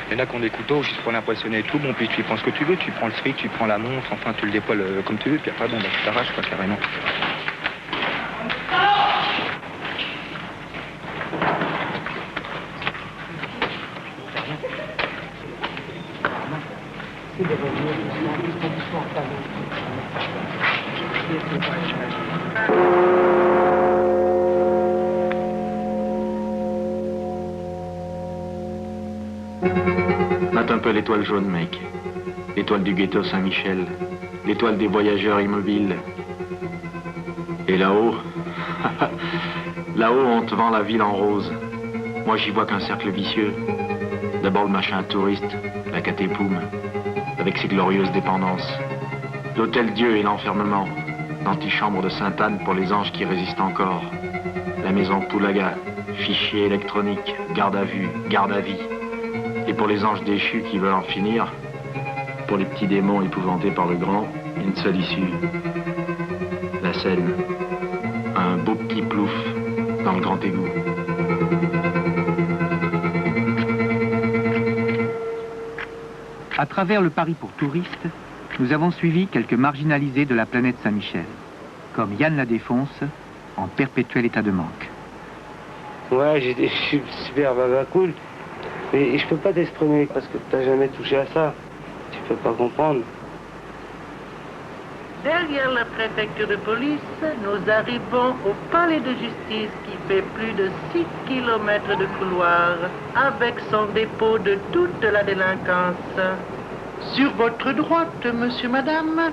Il y en a qui ont des couteaux juste pour l'impressionner et tout. Bon, puis tu prends ce que tu veux, tu prends le fric, tu prends la montre, enfin tu le dépoiles comme tu veux, puis après, bon, bah, tu t'arraches, quoi, carrément. Note un peu l'étoile jaune, mec. L'étoile du ghetto Saint-Michel. L'étoile des voyageurs immobiles. Et là-haut... là-haut, on te vend la ville en rose. Moi, j'y vois qu'un cercle vicieux. D'abord le machin touriste, la Catépoum, avec ses glorieuses dépendances. L'hôtel Dieu et l'enfermement. L'antichambre de Sainte-Anne pour les anges qui résistent encore. La maison Poulaga, fichier électronique, garde à vue, garde à vie. Et pour les anges déchus qui veulent en finir, pour les petits démons épouvantés par le grand, une seule issue. La Seine. Un beau petit plouf dans le grand égout. À travers le Paris pour touristes, nous avons suivi quelques marginalisés de la planète Saint-Michel, comme Yann la Défonce, en perpétuel état de manque. Ouais, je suis super cool. Mais je peux pas t'exprimer parce que t'as jamais touché à ça. Tu peux pas comprendre. Derrière la préfecture de police, nous arrivons au palais de justice qui fait plus de 6 km de couloir avec son dépôt de toute la délinquance. Sur votre droite, monsieur, madame,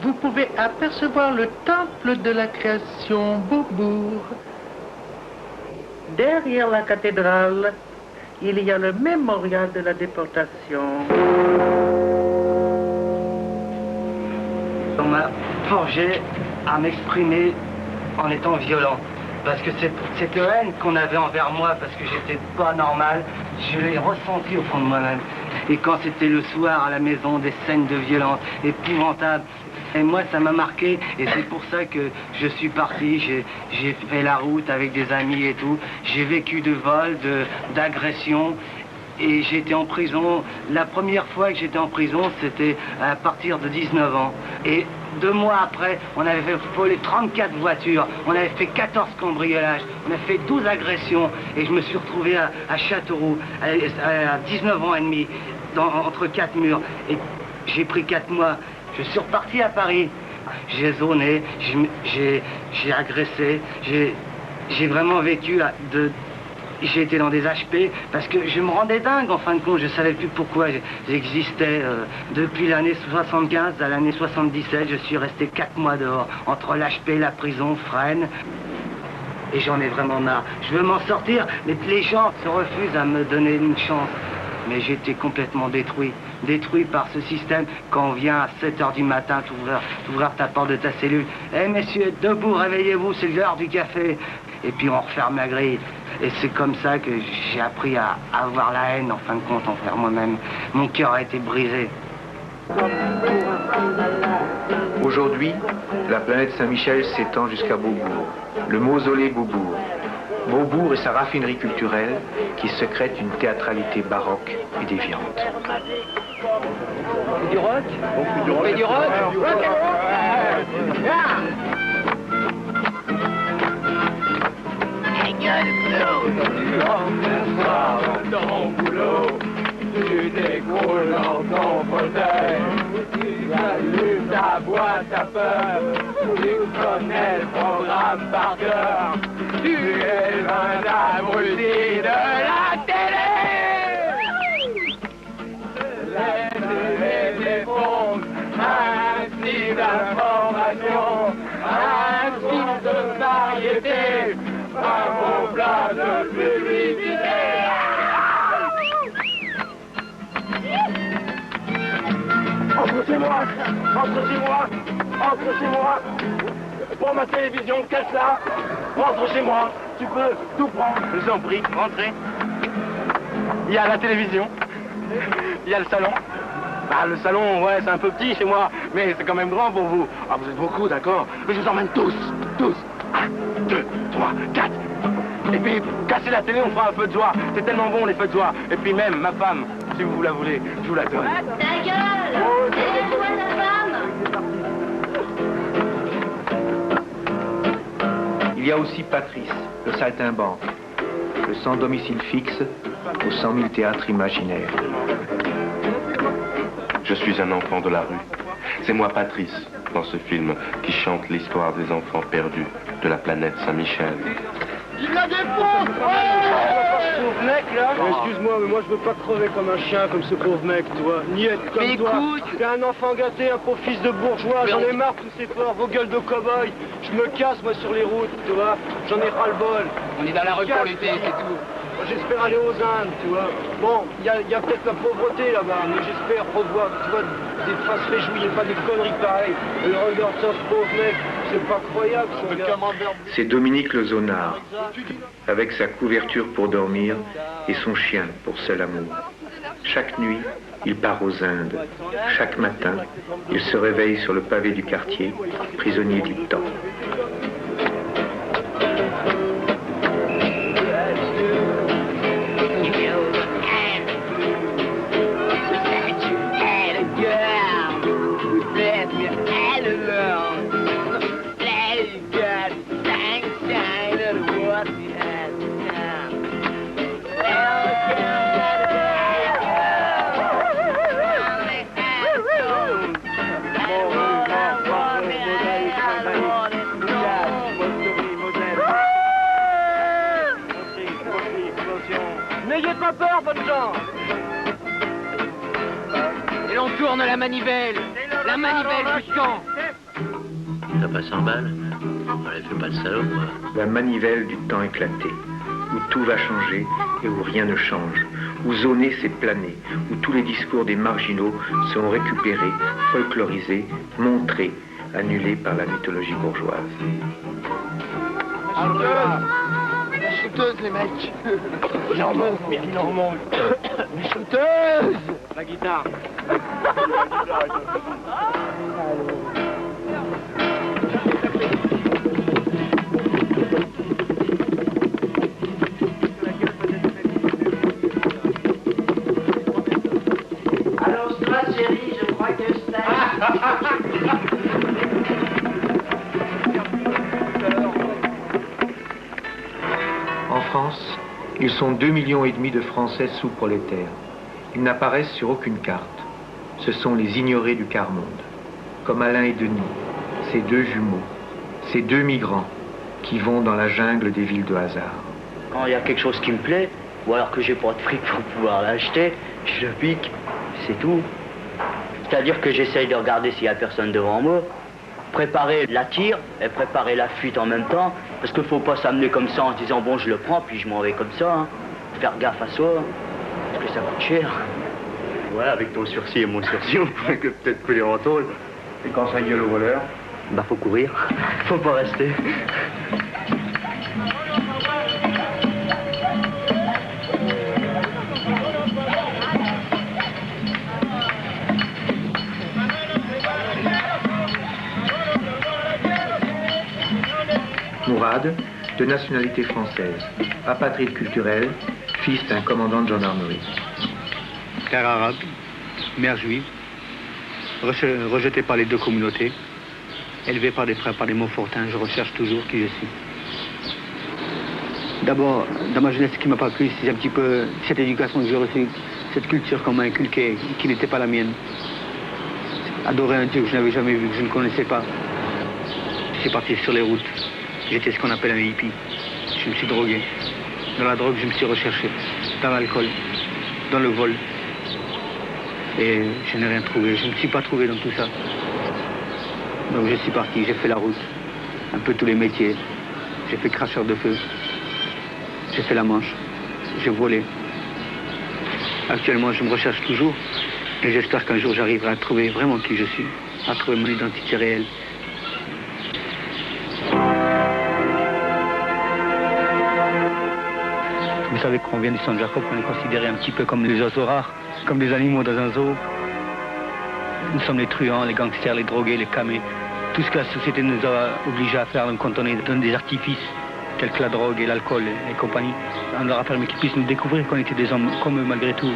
vous pouvez apercevoir le temple de la création Beaubourg. Derrière la cathédrale, il y a le mémorial de la déportation. On m'a forgé à m'exprimer en étant violent. Parce que cette haine qu'on avait envers moi, parce que j'étais pas normal, je l'ai ressenti au fond de moi-même. Et quand c'était le soir à la maison, des scènes de violence épouvantables, et moi ça m'a marqué, et c'est pour ça que je suis parti, j'ai fait la route avec des amis et tout, j'ai vécu de vols, d'agressions, et j'ai été en prison. La première fois que j'étais en prison, c'était à partir de 19 ans. Et 2 mois après, on avait volé 34 voitures, on avait fait 14 cambriolages, on a fait 12 agressions, et je me suis retrouvé à Châteauroux, à 19 ans et demi, entre 4 murs. Et j'ai pris 4 mois. Je suis reparti à Paris. J'ai zoné, j'ai agressé, j'ai vraiment vécu j'ai été dans des HP parce que je me rendais dingue en fin de compte. Je savais plus pourquoi j'existais. Depuis l'année 75 à l'année 77, je suis resté 4 mois dehors, entre l'HP, la prison, Fresnes. Et j'en ai vraiment marre. Je veux m'en sortir, mais les gens se refusent à me donner une chance. Mais j'ai été complètement détruit par ce système. Quand on vient à 7 h du matin, t'ouvrir ta porte de ta cellule. Eh messieurs, debout, réveillez-vous, c'est l'heure du café. Et puis on referme la grille. Et c'est comme ça que j'ai appris à avoir la haine, en fin de compte, envers moi-même. Mon cœur a été brisé. Aujourd'hui, la planète Saint-Michel s'étend jusqu'à Beaubourg, le mausolée Beaubourg. Beaubourg et sa raffinerie culturelle qui secrète une théâtralité baroque et déviante. Du rock? On fait du rock? Ton boulot, tu découles dans ton fauteuil, tu allumes ta boîte à peur, tu connais le programme par cœur, tu es un abruti de la télé. Les télé défoncent, un style d'information, un style de variété, un beau plat de publicité. Entre chez moi, entre chez moi, entre chez moi. Pour ma télévision, casse-la. Entre chez moi, tu peux tout prendre. Je vous en prie, rentrez. Il y a la télévision, il y a le salon. Bah, le salon, ouais, c'est un peu petit chez moi, mais c'est quand même grand pour vous. Ah, vous êtes beaucoup, d'accord? Mais je vous emmène tous. 1, 2, 3, 4. Et puis, casser la télé, on fera un feu de joie. C'est tellement bon, les feux de joie. Et puis même, ma femme, Si vous la voulez, je vous la donne. Ta gueule! Lève-toi, ta femme! Il y a aussi Patrice, le saltimbanque, le sans domicile fixe aux 100 000 théâtres imaginaires. Je suis un enfant de la rue. C'est moi, Patrice, dans ce film, qui chante l'histoire des enfants perdus de la planète Saint-Michel. Il la défonce! Pauvre mec, là! Excuse-moi, mais moi je veux pas crever comme un chien, comme ce pauvre mec, toi. Ni être comme Mais toi. écoute! T'es un enfant gâté, un pauvre fils de bourgeois. J'en ai marre de tous ces porcs, vos gueules de cow-boy. Je me casse, moi, sur les routes, tu vois. J'en ai ras-le-bol. On est dans la rue pour l'été, c'est tout. Moi, j'espère aller aux Indes, tu vois. Bon, il y a peut-être la pauvreté là-bas, mais j'espère revoir, tu vois, des faces réjouies et pas des conneries pareilles. Et regarde ça, ce pauvre mec, c'est pas croyable, ce gars. C'est Dominique Le Zonard, avec sa couverture pour dormir et son chien pour seul amour. Chaque nuit, il part aux Indes. Chaque matin, il se réveille sur le pavé du quartier, prisonnier du temps. N'ayez pas peur, bonnes gens! Et l'on tourne la manivelle du camp. T'as pas 100 balles? Allez, fais pas le salaud, quoi. La manivelle du temps éclaté, où tout va changer et où rien ne change, où zoner c'est planer, où tous les discours des marginaux seront récupérés, folklorisés, montrés, annulés par la mythologie bourgeoise. La shooteuse, les mecs! Il en manque, mais il en manque! Les shooteuses! La guitare! Alors, toi, chérie, je crois que je t'aime. En France, ils sont 2,5 millions de Français sous-prolétaires. Ils n'apparaissent sur aucune carte. Ce sont les ignorés du quart-monde. Comme Alain et Denis, ces deux jumeaux, ces deux migrants qui vont dans la jungle des villes de hasard. Quand il y a quelque chose qui me plaît, ou alors que j'ai pas de fric pour pouvoir l'acheter, je le pique, c'est tout. C'est-à-dire que j'essaye de regarder s'il y a personne devant moi, préparer la tire et préparer la fuite en même temps, parce qu'il faut pas s'amener comme ça en se disant bon je le prends puis je m'en vais comme ça, hein. Faire gaffe à soi, parce que ça coûte cher. Ouais, avec ton sursis et mon sursis, on pourrait que peut-être couler en tôle. Et quand ça gueule au voleur? Bah faut courir, faut pas rester. Mourad, de nationalité française, apatride culturel, fils d'un commandant de gendarmerie. Terre arabe, mère juive, rejeté par les deux communautés, élevé par des frères, par des Montfortins, je recherche toujours qui je suis. D'abord, dans ma jeunesse, ce qui m'a pas plu, c'est un petit peu cette éducation que j'ai reçue, cette culture qu'on m'a inculquée, qui n'était pas la mienne. Adorer un Dieu que je n'avais jamais vu, que je ne connaissais pas. Je suis parti sur les routes. J'étais ce qu'on appelle un hippie. Je me suis drogué. Dans la drogue, je me suis recherché. Dans l'alcool, dans le vol. Et je n'ai rien trouvé. Je ne me suis pas trouvé dans tout ça. Donc je suis parti, j'ai fait la route. Un peu tous les métiers. J'ai fait cracheur de feu. J'ai fait la manche. J'ai volé. Actuellement, je me recherche toujours. Et j'espère qu'un jour, j'arriverai à trouver vraiment qui je suis. À trouver mon identité réelle. Vous savez qu'on vient du San Jacob, on est considéré un petit peu comme des oiseaux rares, comme des animaux dans un zoo. Nous sommes les truands, les gangsters, les drogués, les camés. Tout ce que la société nous a obligés à faire, quand on est dans des artifices, tels que la drogue et l'alcool et compagnie, on leur a permis qu'ils puissent nous découvrir qu'on était des hommes comme eux malgré tout.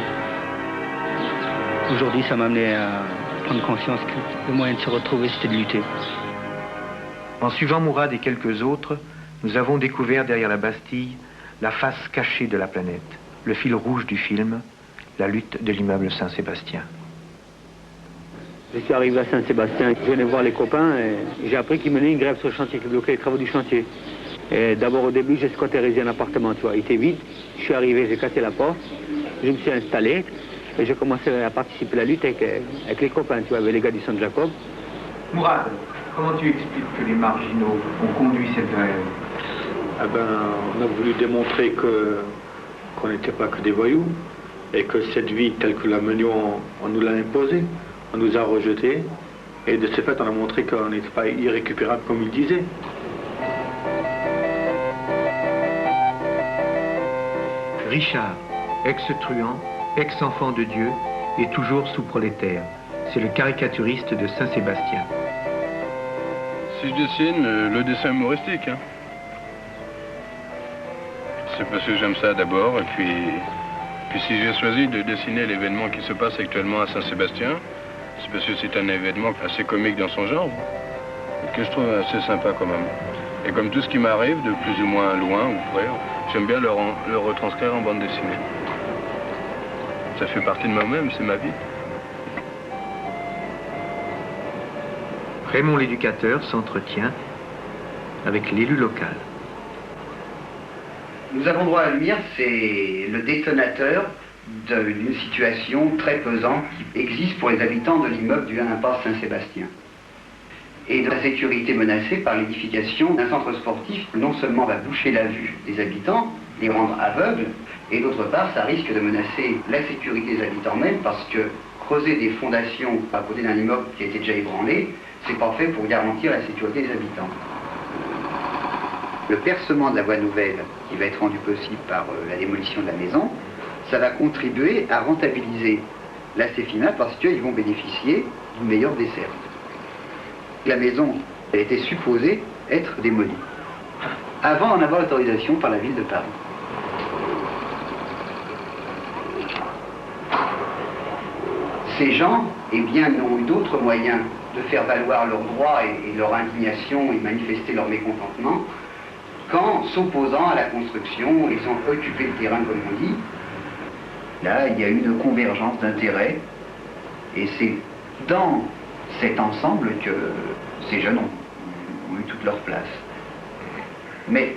Aujourd'hui, ça m'a amené à prendre conscience que le moyen de se retrouver, c'était de lutter. En suivant Mourad et quelques autres, nous avons découvert derrière la Bastille la face cachée de la planète, le fil rouge du film, la lutte de l'immeuble Saint-Sébastien. Je suis arrivé à Saint-Sébastien, je venais voir les copains et j'ai appris qu'ils menaient une grève sur le chantier, qu'ils bloquaient les travaux du chantier. Et d'abord au début, j'ai squattérisé un appartement, tu vois, il était vide. Je suis arrivé, j'ai cassé la porte, je me suis installé et j'ai commencé à participer à la lutte avec les copains, tu vois, avec les gars du Centre Jacob. Mourad, comment tu expliques que les marginaux ont conduit cette grève? Eh ben, on a voulu démontrer qu'on n'était pas que des voyous et que cette vie telle que la menions, on nous l'a imposée, on nous a rejetés et de ce fait on a montré qu'on n'était pas irrécupérable comme il disait. Richard, ex-truand, ex-enfant de Dieu et toujours sous-prolétaire. C'est le caricaturiste de Saint-Sébastien. Si je dessine, le dessin humoristique. Hein. C'est parce que j'aime ça d'abord, et puis si j'ai choisi de dessiner l'événement qui se passe actuellement à Saint-Sébastien, c'est parce que c'est un événement assez comique dans son genre, que je trouve assez sympa quand même. Et comme tout ce qui m'arrive, de plus ou moins loin ou près, j'aime bien le retranscrire en bande dessinée. Ça fait partie de moi-même, c'est ma vie. Raymond l'éducateur s'entretient avec l'élu local. Nous avons droit à la lumière, c'est le détonateur d'une situation très pesante qui existe pour les habitants de l'immeuble du 1 impasse Saint-Sébastien. Et de la sécurité menacée par l'édification d'un centre sportif, non seulement va boucher la vue des habitants, les rendre aveugles, et d'autre part, ça risque de menacer la sécurité des habitants même, parce que creuser des fondations à côté d'un immeuble qui a été déjà ébranlé, c'est pas fait pour garantir la sécurité des habitants. Le percement de la voie nouvelle, qui va être rendu possible par la démolition de la maison, ça va contribuer à rentabiliser la CEFIMA parce qu'ils vont bénéficier d'une meilleure desserte. La maison, elle était supposée être démolie, avant d'en avoir l'autorisation par la ville de Paris. Ces gens, eh bien, n'ont eu d'autres moyens de faire valoir leurs droits et leur indignation et manifester leur mécontentement qu'en s'opposant à la construction, ils ont occupé le terrain, comme on dit. Là, il y a eu une convergence d'intérêts, et c'est dans cet ensemble que ces jeunes ont eu toute leur place. Mais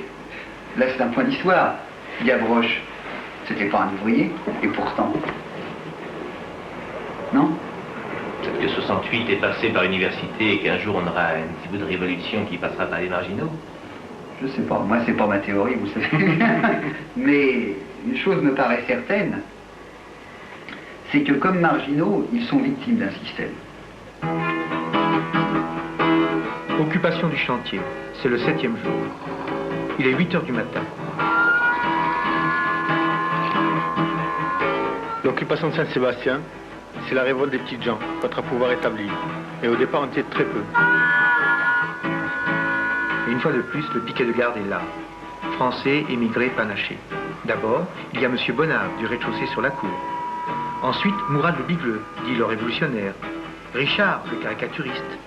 là, c'est un point d'histoire. Gavroche, c'était pas un ouvrier, et pourtant... Non? Peut-être que 68 est passé par l'université et qu'un jour on aura un petit bout de révolution qui passera par les marginaux. Je sais pas, moi c'est pas ma théorie, vous savez. Mais une chose me paraît certaine, c'est que comme marginaux, ils sont victimes d'un système. Occupation du chantier, c'est le 7e jour. Il est 8 h du matin. L'occupation de Saint-Sébastien, c'est la révolte des petites gens contre un pouvoir établi. Et au départ, on était très peu. Et une fois de plus, le piquet de garde est là. Français, émigrés, panachés. D'abord, il y a M. Bonnard, du rez-de-chaussée sur la cour. Ensuite, Mourad le Bigleux, dit le révolutionnaire. Richard, le caricaturiste.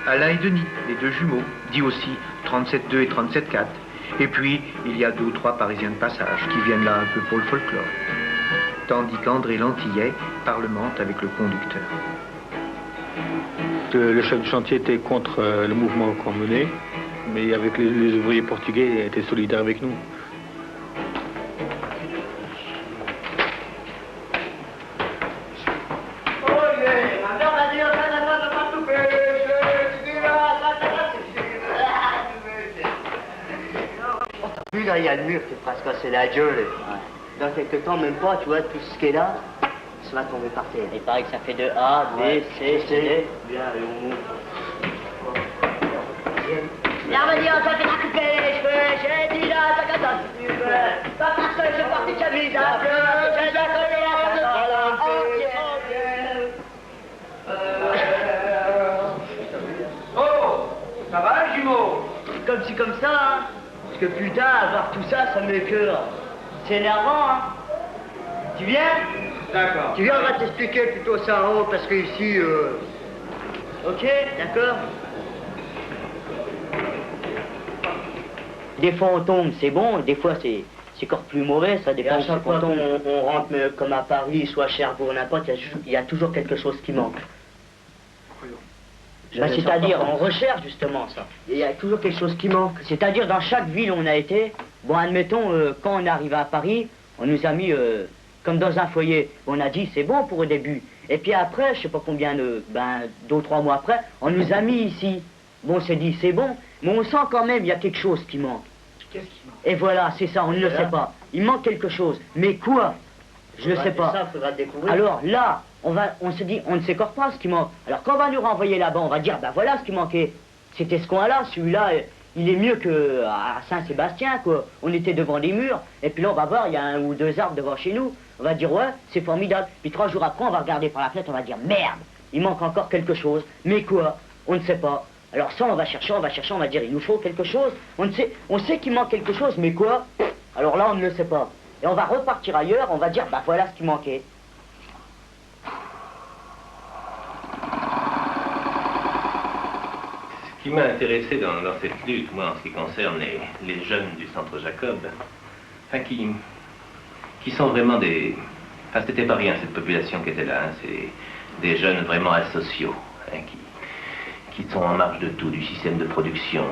Alain et Denis, les deux jumeaux, dit aussi 37-2 et 37-4. Et puis, il y a 2 ou 3 Parisiens de passage qui viennent là un peu pour le folklore. Tandis qu'André Lantillet parlemente avec le conducteur. Le chef du chantier était contre le mouvement qu'on menait, mais avec les ouvriers portugais, il était solidaire avec nous. Vu là, il y a le mur qui est presque cassé la gueule. Ouais. Dans quelques temps, même pas, tu vois, tout ce qui est là, ça va tomber par terre. Il paraît que ça fait de A, B, ouais. C, D. Bien, et on monte. Viens, vas-y, on t'a fait couper les cheveux, j'ai dit là, t'as qu'à toi si tu veux. Pas parce que je porte une chemise à fleurs, j'ai déjà collé la Oh, ça va, jumeau? Comme ci, comme ça, hein. Parce que putain, avoir tout ça, ça me cœur. C'est énervant, hein. Tu viens? D'accord. Tu viens, on va t'expliquer plutôt ça en haut, parce que ici... Ok, d'accord. Des fois on tombe, c'est bon, des fois c'est encore plus mauvais, ça dépend. Chaque fois on rentre comme à Paris, soit à Cherbourg, n'importe, il y a toujours quelque chose qui manque. Ben, c'est-à-dire, on recherche justement ça. Il y a toujours quelque chose qui manque. C'est-à-dire, dans chaque ville où on a été, bon, admettons, quand on est arrivé à Paris, on nous a mis comme dans un foyer. On a dit, c'est bon pour au début. Et puis après, je sais pas combien de, 2 ou 3 mois après, on nous a mis ici. Bon, on s'est dit, c'est bon, mais on sent quand même, il y a quelque chose qui manque. Qu'est-ce qui manque? Et voilà, c'est ça, on ne le sait pas. Il manque quelque chose. Mais quoi? Je ne sais pas. Ça, faudra découvrir. Alors là, on se dit, on ne sait encore pas ce qui manque. Alors quand on va nous renvoyer là-bas, on va dire, ben voilà ce qui manquait. C'était ce coin-là, celui-là, il est mieux qu'à Saint-Sébastien, quoi. On était devant des murs, et puis là, on va voir, il y a 1 ou 2 arbres devant chez nous. On va dire, ouais, c'est formidable. Puis 3 jours après, on va regarder par la fenêtre, on va dire, merde, il manque encore quelque chose. Mais quoi? On ne sait pas. Alors ça, on va chercher, on va dire, il nous faut quelque chose. On sait qu'il manque quelque chose, mais quoi? Alors là, on ne le sait pas. Et on va repartir ailleurs, on va dire, bah voilà ce qui manquait. Ce qui m'a intéressé dans cette lutte, moi, en ce qui concerne les jeunes du Centre Jacob, enfin, qui sont vraiment des... Enfin, c'était pas rien, cette population qui était là, hein, c'est des jeunes vraiment asociaux, hein, qui sont en marge de tout, du système de production,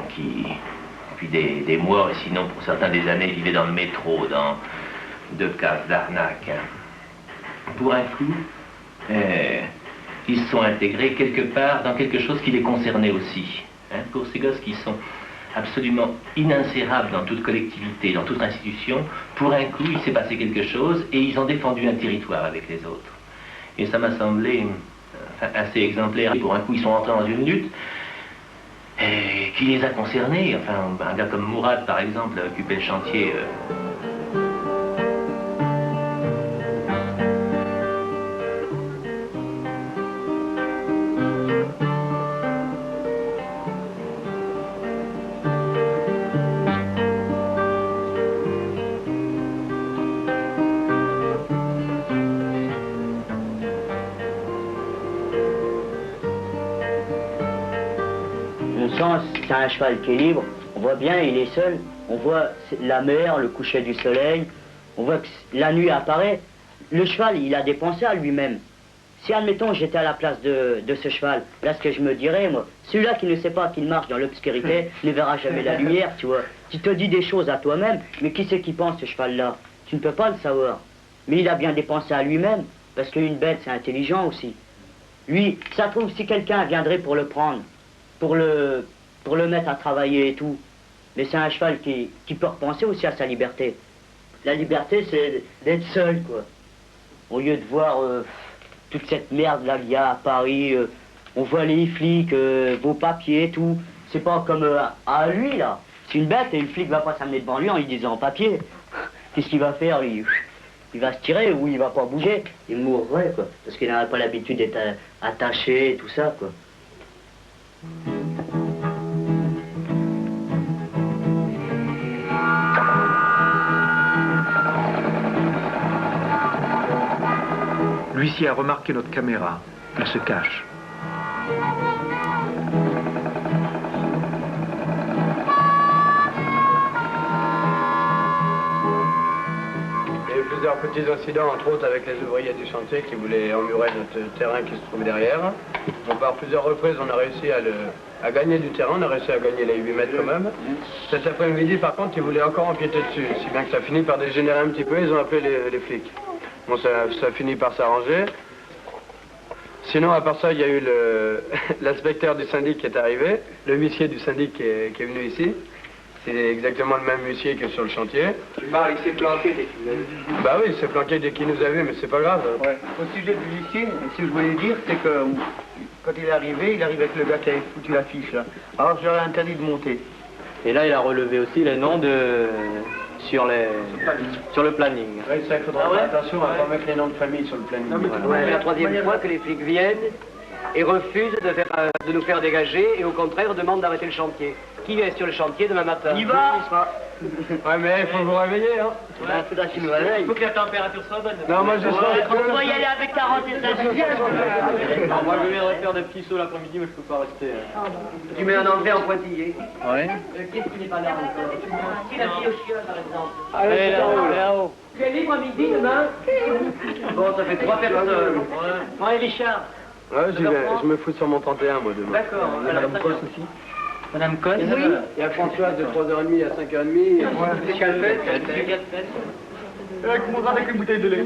puis des mois, et sinon, pour certains des années, vivaient dans le métro, dans 2 cases d'arnaque. Hein. Pour un coup, ils se sont intégrés quelque part dans quelque chose qui les concernait aussi. Hein, pour ces gosses qui sont absolument inинsérables dans toute collectivité, dans toute institution, pour un coup, il s'est passé quelque chose et ils ont défendu un territoire avec les autres. Et ça m'a semblé assez exemplaire. Pour un coup, ils sont entrés dans une lutte qui les a concernés. Enfin, un gars comme Mourad, par exemple, a occupé le chantier... C'est un cheval qui est libre, on voit bien, il est seul, on voit la mer, le coucher du soleil, on voit que la nuit apparaît. Le cheval, il a des pensées à lui-même. Si, admettons, j'étais à la place de ce cheval, là, ce que je me dirais, moi, celui-là qui ne sait pas qu'il marche dans l'obscurité ne verra jamais la lumière, tu vois. Tu te dis des choses à toi-même, mais qui c'est qui pense, ce cheval-là? Tu ne peux pas le savoir. Mais il a bien des pensées à lui-même, parce qu'une bête, c'est intelligent aussi. Lui, ça trouve, si quelqu'un viendrait pour le prendre, pour le mettre à travailler et tout. Mais c'est un cheval qui peut repenser aussi à sa liberté. La liberté, c'est d'être seul, quoi. Au lieu de voir toute cette merde-là qu'il y a à Paris, on voit les flics, vos papiers et tout. C'est pas comme à lui, là. C'est une bête et le flic va pas s'amener devant lui en lui disant papier. Qu'est-ce qu'il va faire, lui? Il va se tirer ou il va pas bouger. Il mourrait, quoi. Parce qu'il n'a pas l'habitude d'être attaché et tout ça, quoi. L'huissier a remarqué notre caméra. Il se cache. Il y a eu plusieurs petits incidents, entre autres avec les ouvriers du chantier qui voulaient emmurer notre terrain qui se trouve derrière. Donc par plusieurs reprises, on a réussi à gagner du terrain, on a réussi à gagner les 8 mètres quand même. Cet après-midi, par contre, ils voulaient encore empiéter dessus, si bien que ça finit par dégénérer un petit peu, ils ont appelé les flics. Bon, ça finit par s'arranger. Sinon, à part ça, il y a eu l'inspecteur du syndic qui est arrivé, le huissier du syndic qui est venu ici. C'est exactement le même huissier que sur le chantier. Tu parles, il s'est planqué dès qu'il nous a vu. Bah oui, il s'est planqué dès qu'il nous a vu, mais c'est pas grave. Ouais. Au sujet du huissier, ce que je voulais dire, c'est que quand il est arrivé avec le gars qui avait foutu l'affiche là. Alors je leur ai interdit de monter. Et là, il a relevé aussi les noms sur le planning. Oui, ça, il faudra faire attention à ne pas mettre les noms de famille sur le planning. C'est la 3e fois que les flics viennent et refusent de nous faire dégager et au contraire demandent d'arrêter le chantier. Qui est sur le chantier demain matin? Il va. Ouais, mais il faut vous réveiller, hein. Ben, faudra qu'il nous réveille. Il faut que la température soit bonne. Non, moi, je sens... On va y aller avec 45 Non, moi, je viendrai faire des petits sauts l'après-midi, mais je peux pas rester. Tu mets un enlevé en pointillé. Ouais. Qu'est-ce qui n'est pas là encore? Qui l'a mis au chien, par exemple? Allez, là-haut, là-haut. Tu es libre à midi demain? Bon, ça fait 3 personnes. Ouais, Richard. Ouais, je me fous sur mon 31, moi, demain. D'accord. Madame Cosse aussi. Madame Cosse? Oui. Il y a Françoise de 3h30 à 5h30. C'est Calfette. Avec une bouteille de lait.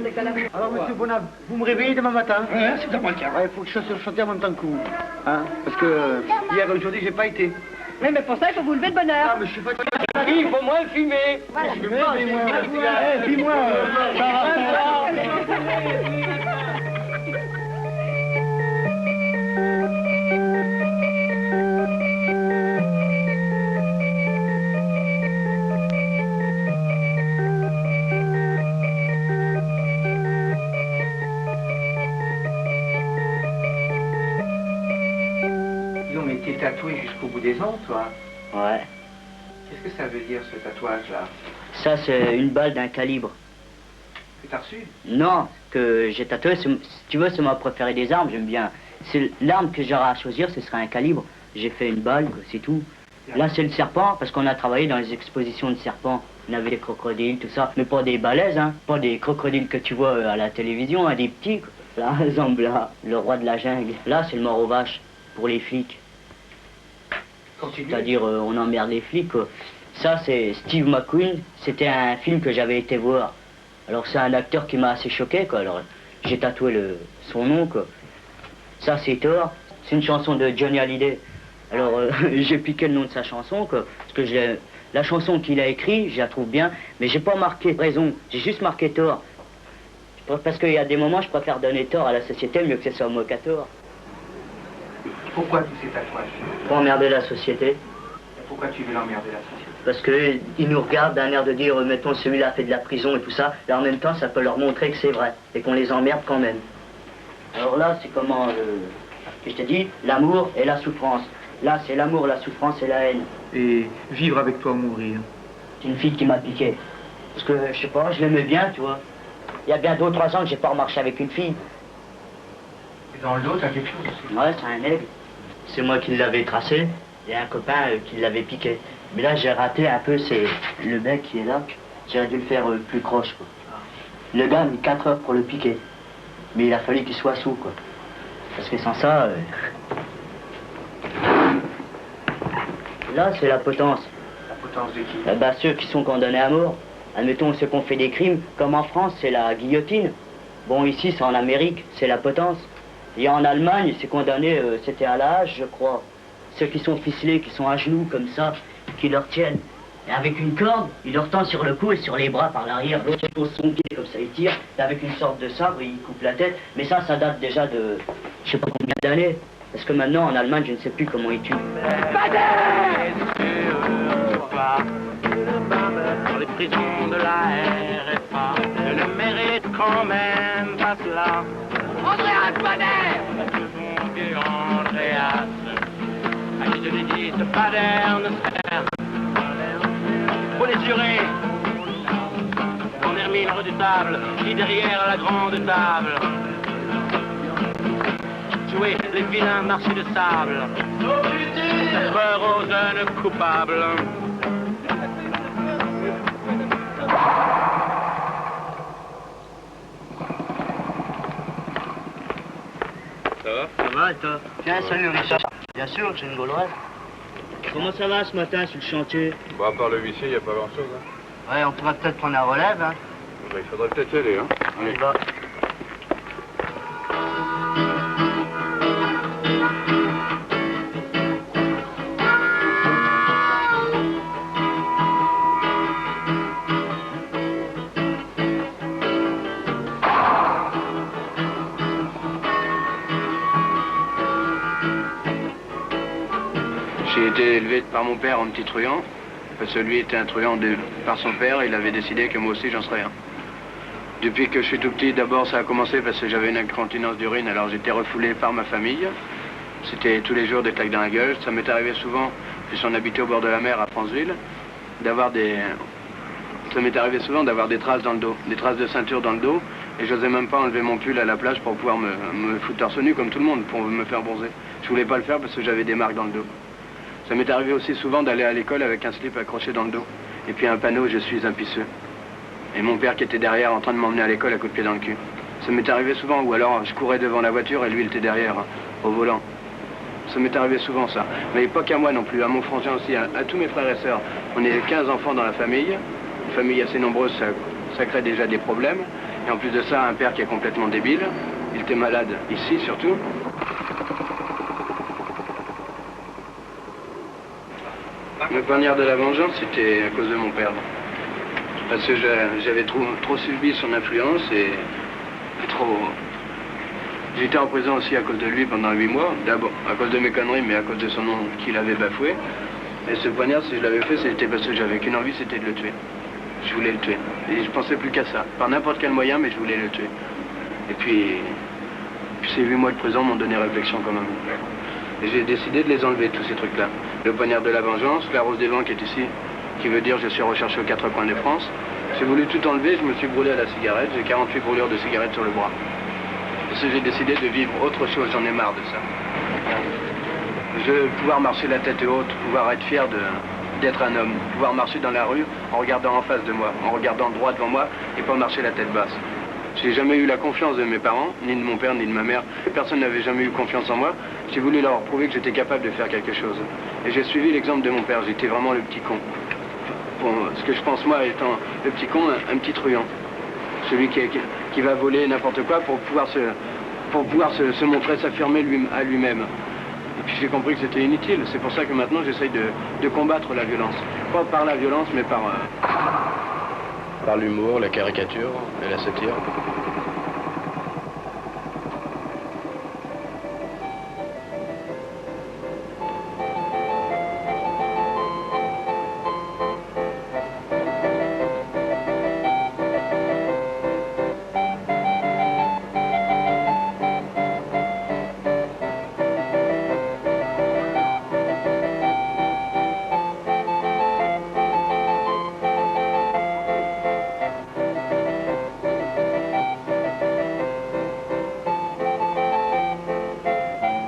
Alors, monsieur Bonab, vous me réveillez demain matin? Ouais, c'est dans le cas. Ouais, il faut que je sois chanter en même temps que vous. Hein? Parce que hier et aujourd'hui, j'ai pas été. Oui, mais pour ça, il faut vous lever de bonne heure. Ah, mais je suis pas... Il faut moins fumer. Voilà. Dis-moi, ça va. T'es tatoué jusqu'au bout des ongles, toi. Ouais. Qu'est-ce que ça veut dire, ce tatouage-là? Ça, c'est une balle d'un calibre. Que t'as reçu? Non, que j'ai tatoué. Si tu veux, c'est ma préférée des armes, j'aime bien. C'est l'arme que j'aurai à choisir, ce sera un calibre. J'ai fait une balle, c'est tout. Là, c'est le serpent, parce qu'on a travaillé dans les expositions de serpents. On avait des crocodiles, tout ça. Mais pas des balaises, hein. Pas des crocodiles que tu vois à la télévision, hein, des petits. Là, Zambla, le roi de la jungle. Là, c'est le mort aux vaches, pour les flics. C'est-à-dire, on emmerde les flics, quoi. Ça, c'est Steve McQueen. C'était un film que j'avais été voir. Alors, c'est un acteur qui m'a assez choqué, quoi. Alors, j'ai tatoué son nom, quoi. Ça, c'est Thor. C'est une chanson de Johnny Hallyday. Alors, j'ai piqué le nom de sa chanson, quoi. Parce que la chanson qu'il a écrite, je la trouve bien. Mais j'ai pas marqué raison. J'ai juste marqué Thor. Parce qu'il y a des moments, je préfère donner tort à la société mieux que ce soit moi qu'à tort. Pourquoi tous ces tatouages? Pour emmerder la société. Pourquoi tu veux l'emmerder la société? Parce qu'ils nous regardent d'un air de dire, mettons, celui-là fait de la prison et tout ça. Et en même temps, ça peut leur montrer que c'est vrai. Et qu'on les emmerde quand même. Alors là, c'est comment, je te dis, l'amour et la souffrance. Là, c'est l'amour, la souffrance et la haine. Et vivre avec toi ou mourir? C'est une fille qui m'a piqué. Parce que, je sais pas, je l'aimais bien, tu vois. Il y a bien 2 ou 3 ans que j'ai pas remarché avec une fille. Et dans le dos, t'as quelque chose aussi? Ouais, c'est un aigle. C'est moi qui l'avais tracé. Il y a un copain qui l'avait piqué. Mais là, j'ai raté un peu, c'est le mec qui est là. J'aurais dû le faire plus croche, quoi. Le gars a mis 4 heures pour le piquer. Mais il a fallu qu'il soit sous, quoi. Parce que sans ça... Là, c'est la potence. La potence de qui? Bah, ceux qui sont condamnés à mort. Admettons, ceux qui ont fait des crimes, comme en France, c'est la guillotine. Bon, ici, c'est en Amérique, c'est la potence. Et en Allemagne, c'est condamné, c'était à la hache, je crois. Ceux qui sont ficelés, qui sont à genoux, comme ça, qui leur tiennent. Et avec une corde, il leur tend sur le cou et sur les bras par l'arrière. L'autre, il pose son pied, comme ça, il tire. Et avec une sorte de sabre, il coupe la tête. Mais ça date déjà de, je sais pas combien d'années. Parce que maintenant, en Allemagne, je ne sais plus comment ils tuent. Dans les prisons de la RFA, je ne mérite quand même pas cela. Andréas Bader! Andréas, à qui je l'ai dit, ce Bader ne sert. Pour les jurés, en Hermine redoutable, qui derrière la grande table, jouer les vilains marchés de sable, faire peur aux jeunes coupables. Ça va? Ça va et toi? Tiens, salut Richard. Bien sûr, j'ai une gauloise. Comment ça va ce matin sur le chantier? Bon, à part le huissier, il n'y a pas grand-chose. Hein. Ouais, on pourrait peut-être prendre la relève, hein. Ben, il faudrait peut-être aider, hein. On y va. J'ai été élevé par mon père en petit truand, parce que lui était un truand par son père, et il avait décidé que moi aussi j'en serais un. Depuis que je suis tout petit, d'abord ça a commencé parce que j'avais une incontinence d'urine, alors j'étais refoulé par ma famille. C'était tous les jours des claques dans la gueule, ça m'est arrivé souvent, puisqu'on habitait au bord de la mer à Franceville. d'avoir des... Ça m'est arrivé souvent d'avoir des traces dans le dos, des traces de ceinture dans le dos, et j'osais même pas enlever mon pull à la plage pour pouvoir me foutre torse nu comme tout le monde, pour me faire bronzer. Je voulais pas le faire parce que j'avais des marques dans le dos. Ça m'est arrivé aussi souvent d'aller à l'école avec un slip accroché dans le dos, et puis un panneau « Je suis un pisseux ». Et mon père qui était derrière en train de m'emmener à l'école à coups de pied dans le cul. Ça m'est arrivé souvent, ou alors je courais devant la voiture et lui il était derrière, au volant. Ça m'est arrivé souvent ça. Mais pas qu'à moi non plus, à mon frangin aussi, à tous mes frères et sœurs. On est 15 enfants dans la famille. Une famille assez nombreuse, ça crée déjà des problèmes. Et en plus de ça, un père qui est complètement débile. Il était malade ici surtout. Le poignard de la vengeance, c'était à cause de mon père. Parce que j'avais trop subi son influence et trop... J'étais en prison aussi à cause de lui pendant 8 mois. D'abord à cause de mes conneries, mais à cause de son nom qu'il avait bafoué. Et ce poignard, si je l'avais fait, c'était parce que j'avais qu'une envie, c'était de le tuer. Je voulais le tuer. Et je pensais plus qu'à ça. Par n'importe quel moyen, mais je voulais le tuer. Et puis ces 8 mois de prison m'ont donné réflexion quand même. Et j'ai décidé de les enlever, tous ces trucs-là. Le poignard de la vengeance, la rose des vents qui est ici, qui veut dire je suis recherché aux 4 coins de France. J'ai voulu tout enlever, je me suis brûlé à la cigarette. J'ai 48 brûlures de cigarettes sur le bras. Parce que j'ai décidé de vivre autre chose, j'en ai marre de ça. Je veux pouvoir marcher la tête haute, pouvoir être fier d'être un homme, pouvoir marcher dans la rue en regardant en face de moi, en regardant droit devant moi et pas marcher la tête basse. J'ai jamais eu la confiance de mes parents, ni de mon père, ni de ma mère. Personne n'avait jamais eu confiance en moi. J'ai voulu leur prouver que j'étais capable de faire quelque chose. Et j'ai suivi l'exemple de mon père, j'étais vraiment le petit con. Bon, ce que je pense moi étant le petit con, un petit truand. Celui qui va voler n'importe quoi pour pouvoir se montrer, s'affirmer à lui-même. Et puis j'ai compris que c'était inutile. C'est pour ça que maintenant j'essaye de combattre la violence. Pas par la violence, mais par l'humour, la caricature et la satire.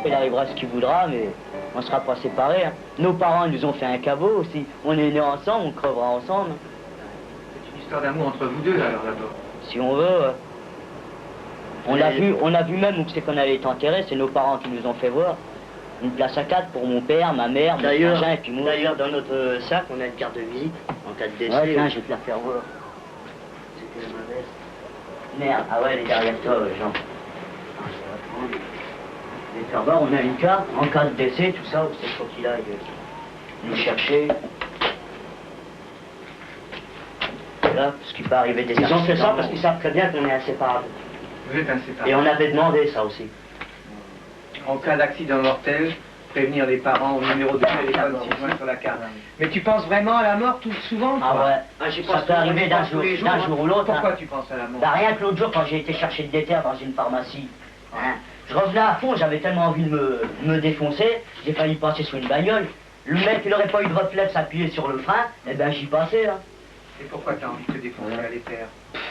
Il arrivera ce qu'il voudra, mais on ne sera pas séparés. Hein. Nos parents nous ont fait un caveau aussi. On est nés ensemble, on crevera ensemble. C'est une histoire d'amour entre vous deux, alors, d'abord. Si on veut. On a vu même où c'est qu'on allait être enterrés, c'est nos parents qui nous ont fait voir. Une place à 4 pour mon père, ma mère, mon frangin et puis moi. D'ailleurs, dans notre sac, on a une carte de visite en cas de décès. Ouais, tiens, je vais te la faire voir. C'était ma veste. Merde, ah ouais, elle est derrière toi, Jean. Et là-bas, on a une carte en cas de décès, tout ça, c'est faut qu'il aille nous chercher. Là, parce qu'il peut arriver des Ils ont fait ça parce qu'ils savent très bien qu'on est inséparables. Vous êtes inséparables. Et on avait demandé ça aussi. En cas d'accident mortel, prévenir les parents au numéro de téléphone s'ils sont sur la carte. Mais tu penses vraiment à la mort tout souvent? Ah ouais, Ah, ça peut arriver d'un jour ou l'autre. Pourquoi hein. tu penses à la mort? Bah rien que l'autre jour quand j'ai été chercher le déter dans une pharmacie. Hein, je revenais à fond, j'avais tellement envie de me défoncer, j'ai failli passer sur une bagnole. Le mec, il n'aurait pas eu de réflexe appuyé sur le frein, et ben j'y passais. Hein. Et pourquoi t'as envie de te défoncer à l'éther?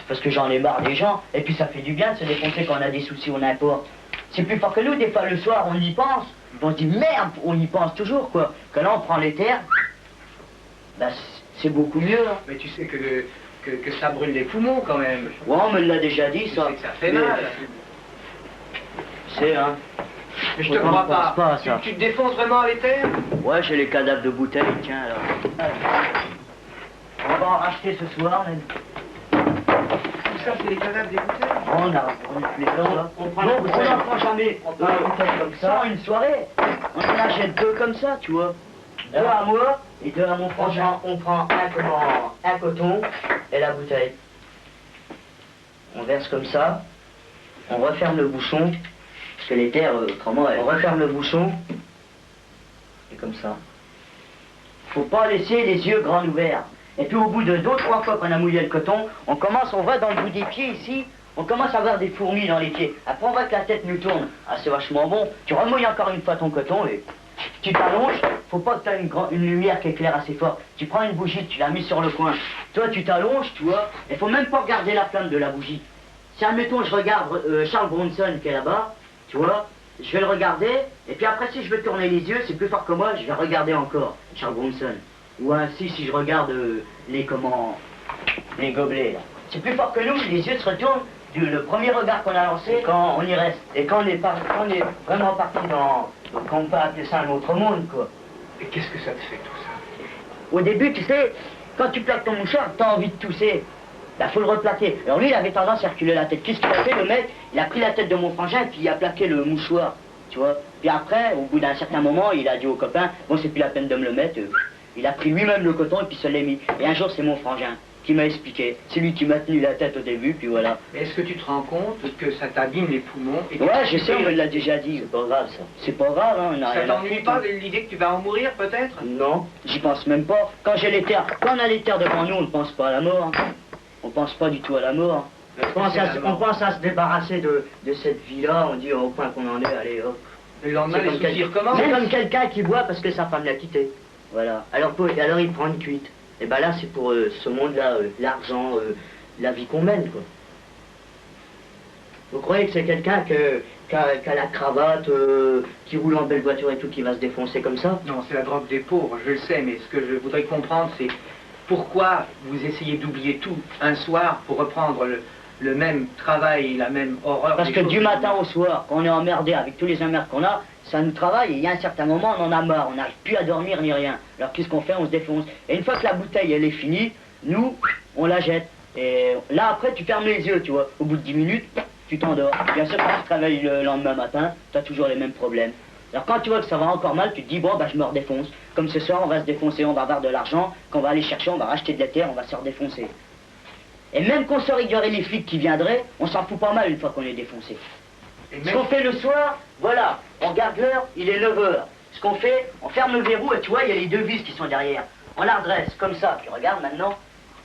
Parce que j'en ai marre des gens, et puis ça fait du bien de se défoncer quand on a des soucis ou n'importe. C'est plus fort que nous, des fois le soir on y pense, on se dit merde, on y pense toujours quoi. Que là on prend l'éther, bah c'est beaucoup mieux. Hein. Mais tu sais que ça brûle les poumons quand même. Ouais, on me l'a déjà dit ça. Tu sais que ça fait mal. C'est hein. Mais je te crois pas. Ça. Tu te défonces vraiment à l'éther? Ouais, j'ai les cadavres de bouteilles, tiens alors. On va en racheter ce soir même. Tout ça, c'est les cadavres des bouteilles? On les là. On n'en prend jamais une bouteille comme ça, une soirée. On en achète 2 comme ça, tu vois. 2 à moi et 2 à mon frangin. On prend un coton et la bouteille. On verse comme ça. On referme le bouchon. Parce que l'éther, autrement, on referme le bouchon. Et comme ça. Faut pas laisser les yeux grands ouverts. Et puis au bout de 2 ou 3 fois qu'on a mouillé le coton, on voit dans le bout des pieds ici, on commence à avoir des fourmis dans les pieds. Après on voit que la tête nous tourne. Ah c'est vachement bon. Tu remouilles encore une fois ton coton et tu t'allonges, faut pas que tu aies une lumière qui éclaire assez fort. Tu prends une bougie, tu la mets sur le coin. Toi, tu t'allonges, tu vois, il faut même pas regarder la flamme de la bougie. Si, admettons, je regarde Charles Bronson qui est là-bas, tu vois, je vais le regarder, et puis après, si je veux tourner les yeux, c'est plus fort que moi, je vais regarder encore Charles Bronson. Ou ainsi, si je regarde les gobelets, là. C'est plus fort que nous, les yeux se retournent le premier regard qu'on a lancé, quand on y reste. Et quand on est vraiment parti dans, qu'on peut appeler ça un autre monde, quoi. Et qu'est-ce que ça te fait, tout ça? Au début, tu sais, quand tu plaques ton mouchoir, t'as envie de tousser. Là, faut le replaquer. Alors lui, il avait tendance à reculer la tête. Qu'est-ce qu'il a fait, le mec? Il a pris la tête de mon frangin, et puis il a plaqué le mouchoir, tu vois. Puis après, au bout d'un certain moment, il a dit au copain, bon, c'est plus la peine de me le mettre. Il a pris lui-même le coton, et puis se l'est mis. Et un jour, c'est mon frangin qui m'a expliqué. C'est lui qui m'a tenu la tête au début, puis voilà. Est-ce que tu te rends compte que ça t'abîme les poumons et ouais, je sais, on me l'a déjà dit. C'est pas grave, ça. C'est pas grave, hein, on a rien. Ça t'ennuie pas l'idée que tu vas en mourir, peut-être? Non, j'y pense même pas. Quand on a les terres devant nous, on ne pense pas à la mort. On pense pas du tout à la mort. On pense à se débarrasser de cette vie-là, on dit au point qu'on en est, allez hop. Le lendemain, les soucis recommencent. C'est comme quelqu'un qui boit parce que sa femme l'a quitté. Voilà. Alors il prend une cuite. Et ben là, c'est pour ce monde-là, l'argent, la vie qu'on mène, quoi. Vous croyez que c'est quelqu'un qui a la cravate, qui roule en belle voiture et tout, qui va se défoncer comme ça? Non, c'est la drogue des pauvres, je le sais, mais ce que je voudrais comprendre, c'est pourquoi vous essayez d'oublier tout un soir pour reprendre le même travail, la même horreur. Parce que du matin au soir, quand on est emmerdé avec tous les emmerdes qu'on a, ça nous travaille, et il y a un certain moment, on en a marre, on n'arrive plus à dormir ni rien. Alors qu'est-ce qu'on fait? On se défonce. Et une fois que la bouteille, elle est finie, nous, on la jette. Et là, après, tu fermes les yeux, tu vois. Au bout de 10 minutes, tu t'endors. Bien sûr, quand tu te réveilles le lendemain matin, tu as toujours les mêmes problèmes. Alors quand tu vois que ça va encore mal, tu te dis, bon, bah, je me redéfonce. Comme ce soir, on va se défoncer, on va avoir de l'argent, qu'on va aller chercher, on va racheter de la terre, on va se redéfoncer. Et même qu'on saurait qu'il y aurait les flics qui viendraient, on s'en fout pas mal une fois qu'on est défoncé. Ce qu'on fait le soir, voilà, on regarde l'heure, il est 9h. Ce qu'on fait, on ferme le verrou et tu vois, il y a les deux vis qui sont derrière. On la redresse comme ça, puis regarde maintenant,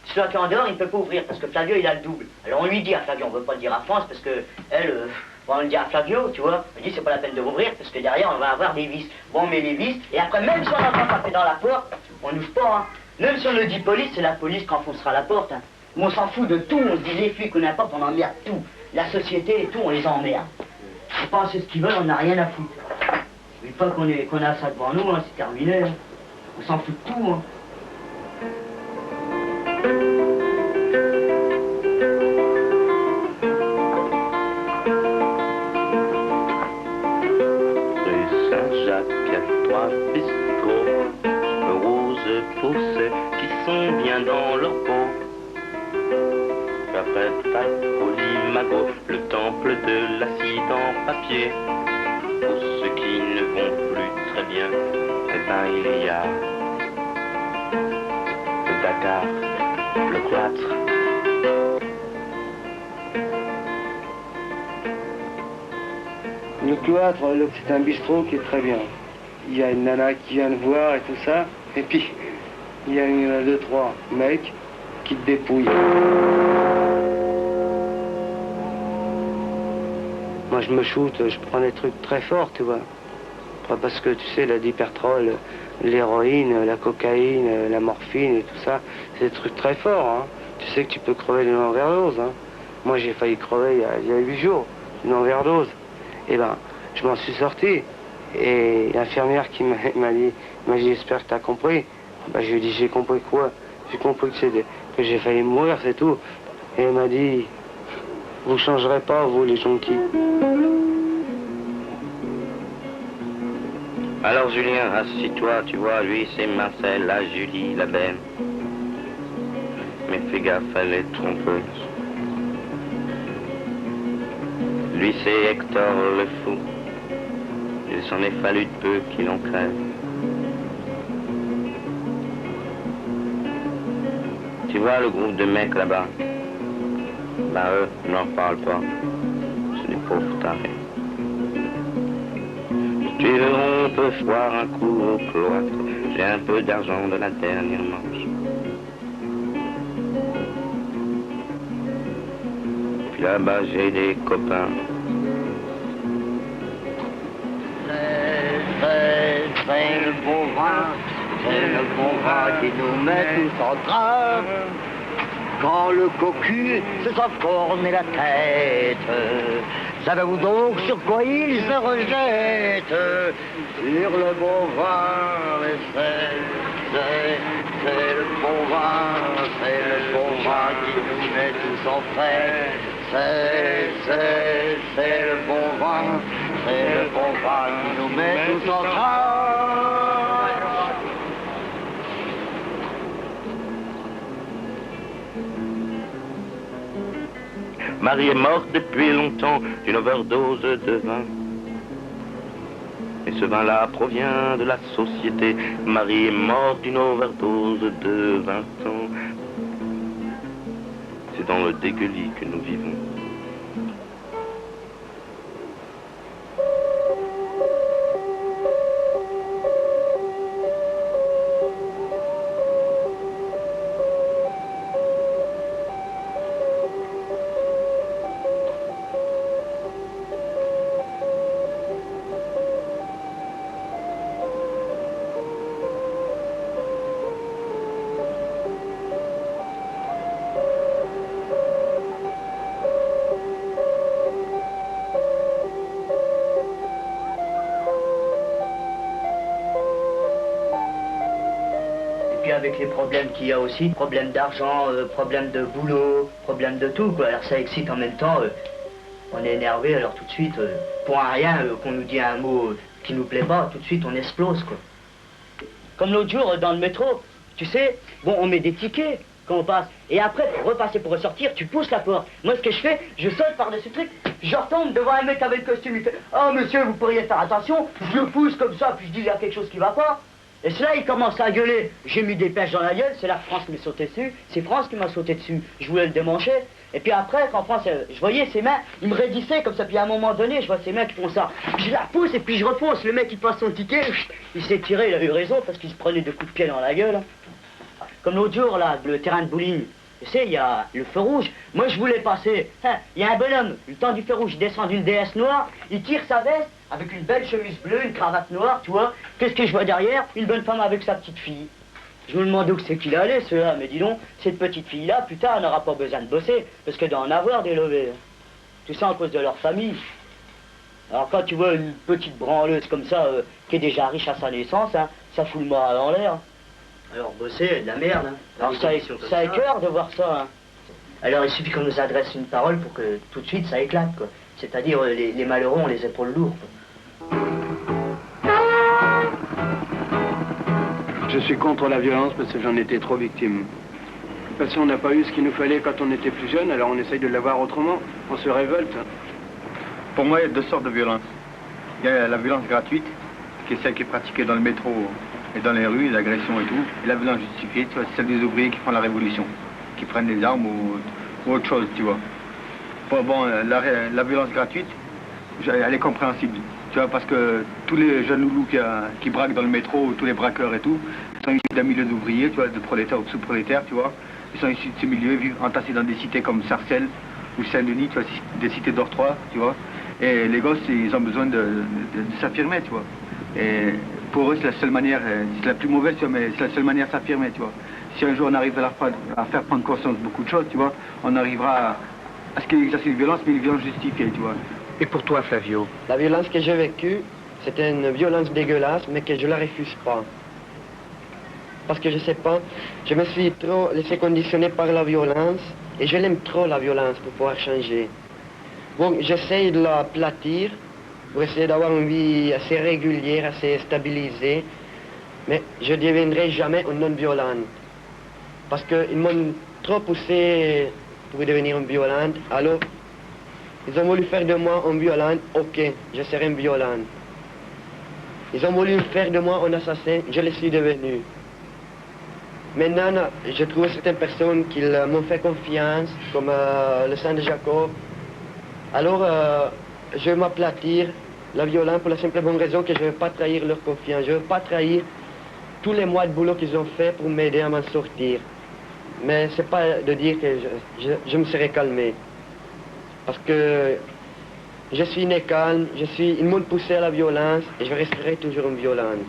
celui qui est en dehors, il ne peut pas ouvrir parce que Flavio, il a le double. Alors on lui dit à Flavio, on ne veut pas le dire à France parce que elle, on le dit à Flavio, tu vois, on dit c'est pas la peine de rouvrir parce que derrière on va avoir des vis. Bon, on met les vis et après, même si on entend taper dans la porte, on n'ouvre pas, hein. Même si on nous dit police, c'est la police qui enfoncera la porte, hein. On s'en fout de tout, on se dit les flics ou n'importe, on emmerde tout. La société et tout, on les emmerde. Ils pensent ce qu'ils veulent, on n'a rien à foutre. Une fois qu'on a ça devant nous, hein, c'est terminé. Hein. On s'en fout de tout. Hein. Rue Saint-Jacques, à 3 bistrots, roses poussées qui sont bien dans leur peau. Après Polymago, le temple de l'acide en papier. Pour ceux qui ne vont plus très bien, eh ben il y a le Dakar, le cloître. Le cloître, c'est un bistrot qui est très bien. Il y a une nana qui vient le voir et tout ça, et puis il y a 2, 3 mecs qui te dépouillent. Moi je me shoot, je prends des trucs très forts, tu vois. Pas parce que tu sais, la dipertrol, l'héroïne, la cocaïne, la morphine et tout ça, c'est des trucs très forts, hein. Tu sais que tu peux crever d'une overdose, hein. Moi j'ai failli crever il y a 8 jours, d'une overdose. Et ben, je m'en suis sorti. Et l'infirmière qui m'a dit, j'espère que tu as compris. Ben, je lui ai dit, j'ai compris quoi? J'ai compris que j'ai failli mourir, c'est tout. Et elle m'a dit, vous changerez pas, vous les junkies. Alors Julien, assis-toi, tu vois, lui c'est Marcel, la Julie, la belle. Mais fais gaffe, elle est trompeuse. Lui c'est Hector le fou. Il s'en est fallu de peu qu'il en crève. Tu vois le groupe de mecs là-bas? Bah eux, n'en parle pas. C'est des pauvres tarés. Si tu veux, on peut se voir un coup au cloître. J'ai un peu d'argent de la dernière manche. Puis là-bas, j'ai des copains. 13, 13, bon vin, c'est le bon vin qui nous met tous en train. Quand le cocu se sent corner la tête, savez-vous donc sur quoi il se rejette? Sur le bon vin, c'est le bon vin, c'est le bon vin qui nous met tous en fête. C'est le bon vin, c'est le bon vin qui nous met tous en train. Marie est morte depuis longtemps d'une overdose de vin. Et ce vin-là provient de la société. Marie est morte d'une overdose de 20 ans. C'est dans le dégueulis que nous vivons. Avec les problèmes qu'il y a aussi, problème d'argent, problème de boulot, problème de tout, quoi. Alors ça excite en même temps, on est énervé, alors tout de suite, pour un rien, qu'on nous dit un mot qui nous plaît pas, tout de suite on explose, quoi. Comme l'autre jour, dans le métro, tu sais, bon, on met des tickets quand on passe, et après, pour repasser, pour ressortir, tu pousses la porte. Moi, ce que je fais, je saute par-dessus le truc, je retombe devant un mec avec le costume, il fait « Oh, monsieur, vous pourriez faire attention », je le pousse comme ça, puis je dis « Il y a quelque chose qui va pas ». Et cela, il commence à gueuler. J'ai mis des pêches dans la gueule, c'est là que France m'est sauté dessus. C'est France qui m'a sauté dessus. Je voulais le démancher. Et puis après, quand France, je voyais ses mains, il me raidissait comme ça. Puis à un moment donné, je vois ses mains qui font ça. Je la pousse et puis je refonce. Le mec, il passe son ticket. Il s'est tiré, il a eu raison parce qu'il se prenait deux coups de pied dans la gueule. Comme l'autre jour, là, le terrain de bowling. Tu sais, il y a le feu rouge. Moi, je voulais passer. Il y a un bonhomme, le temps du feu rouge, il descend d'une DS noire. Il tire sa veste. Avec une belle chemise bleue, une cravate noire, tu vois. Qu'est-ce que je vois derrière? Une bonne femme avec sa petite fille. Je me demande où c'est qu'il allait, ceux-là. Mais dis donc, cette petite fille-là, plus tard, elle n'aura pas besoin de bosser, parce qu'elle doit en avoir des levées. Tout ça à cause de leur famille. Alors quand tu vois une petite branleuse comme ça, qui est déjà riche à sa naissance, hein, ça fout le moral en l'air. Alors bosser, c'est de la merde. Hein. Alors ça écœure de voir ça. Hein. Alors il suffit qu'on nous adresse une parole pour que tout de suite ça éclate, quoi. C'est-à-dire les malheureux ont les épaules lourdes. Je suis contre la violence parce que j'en étais trop victime. Parce qu'on n'a pas eu ce qu'il nous fallait quand on était plus jeune, alors on essaye de l'avoir autrement. On se révolte. Pour moi, il y a deux sortes de violence. Il y a la violence gratuite, qui est celle qui est pratiquée dans le métro et dans les rues, l'agression et tout. Et la violence justifiée, tu vois, c'est celle des ouvriers qui font la révolution, qui prennent des armes ou autre chose, tu vois. Bon, la violence gratuite, elle est compréhensible. Tu vois, parce que tous les jeunes loulous qui braquent dans le métro, tous les braqueurs et tout, sont issus d'un milieu d'ouvriers, tu vois, de prolétaires ou de sous-prolétaires, tu vois. Ils sont issus de ce milieu, entassés dans des cités comme Sarcelles ou Saint-Denis, tu vois, des cités dortoirs, tu vois. Et les gosses, ils ont besoin de s'affirmer, tu vois. Et pour eux, c'est la seule manière, c'est la plus mauvaise, tu vois, mais c'est la seule manière de s'affirmer, tu vois. Si un jour on arrive à faire prendre conscience de beaucoup de choses, tu vois, on arrivera à ce qu'il exerce une violence, mais une violence justifiée, tu vois. Et pour toi, Flavio? La violence que j'ai vécue, c'était une violence dégueulasse, mais que je la refuse pas. Parce que je sais pas, je me suis trop laissé conditionner par la violence, et je l'aime trop la violence pour pouvoir changer. Bon, j'essaye de la aplatir, pour essayer d'avoir une vie assez régulière, assez stabilisée, mais je ne deviendrai jamais un non-violent. Parce qu'ils m'ont trop poussé pour devenir un violent, alors ils ont voulu faire de moi un violent, ok, je serai un violent. Ils ont voulu faire de moi un assassin, je le suis devenu. Maintenant, je trouve certaines personnes qui m'ont fait confiance, comme le Saint de Jacob. Alors, je vais m'aplatir la violence pour la simple et bonne raison que je ne veux pas trahir leur confiance. Je ne veux pas trahir tous les mois de boulot qu'ils ont fait pour m'aider à m'en sortir. Mais c'est pas de dire que je me serai calmé. Parce que je suis né calme, ils m'ont poussé à la violence et je resterai toujours une violente.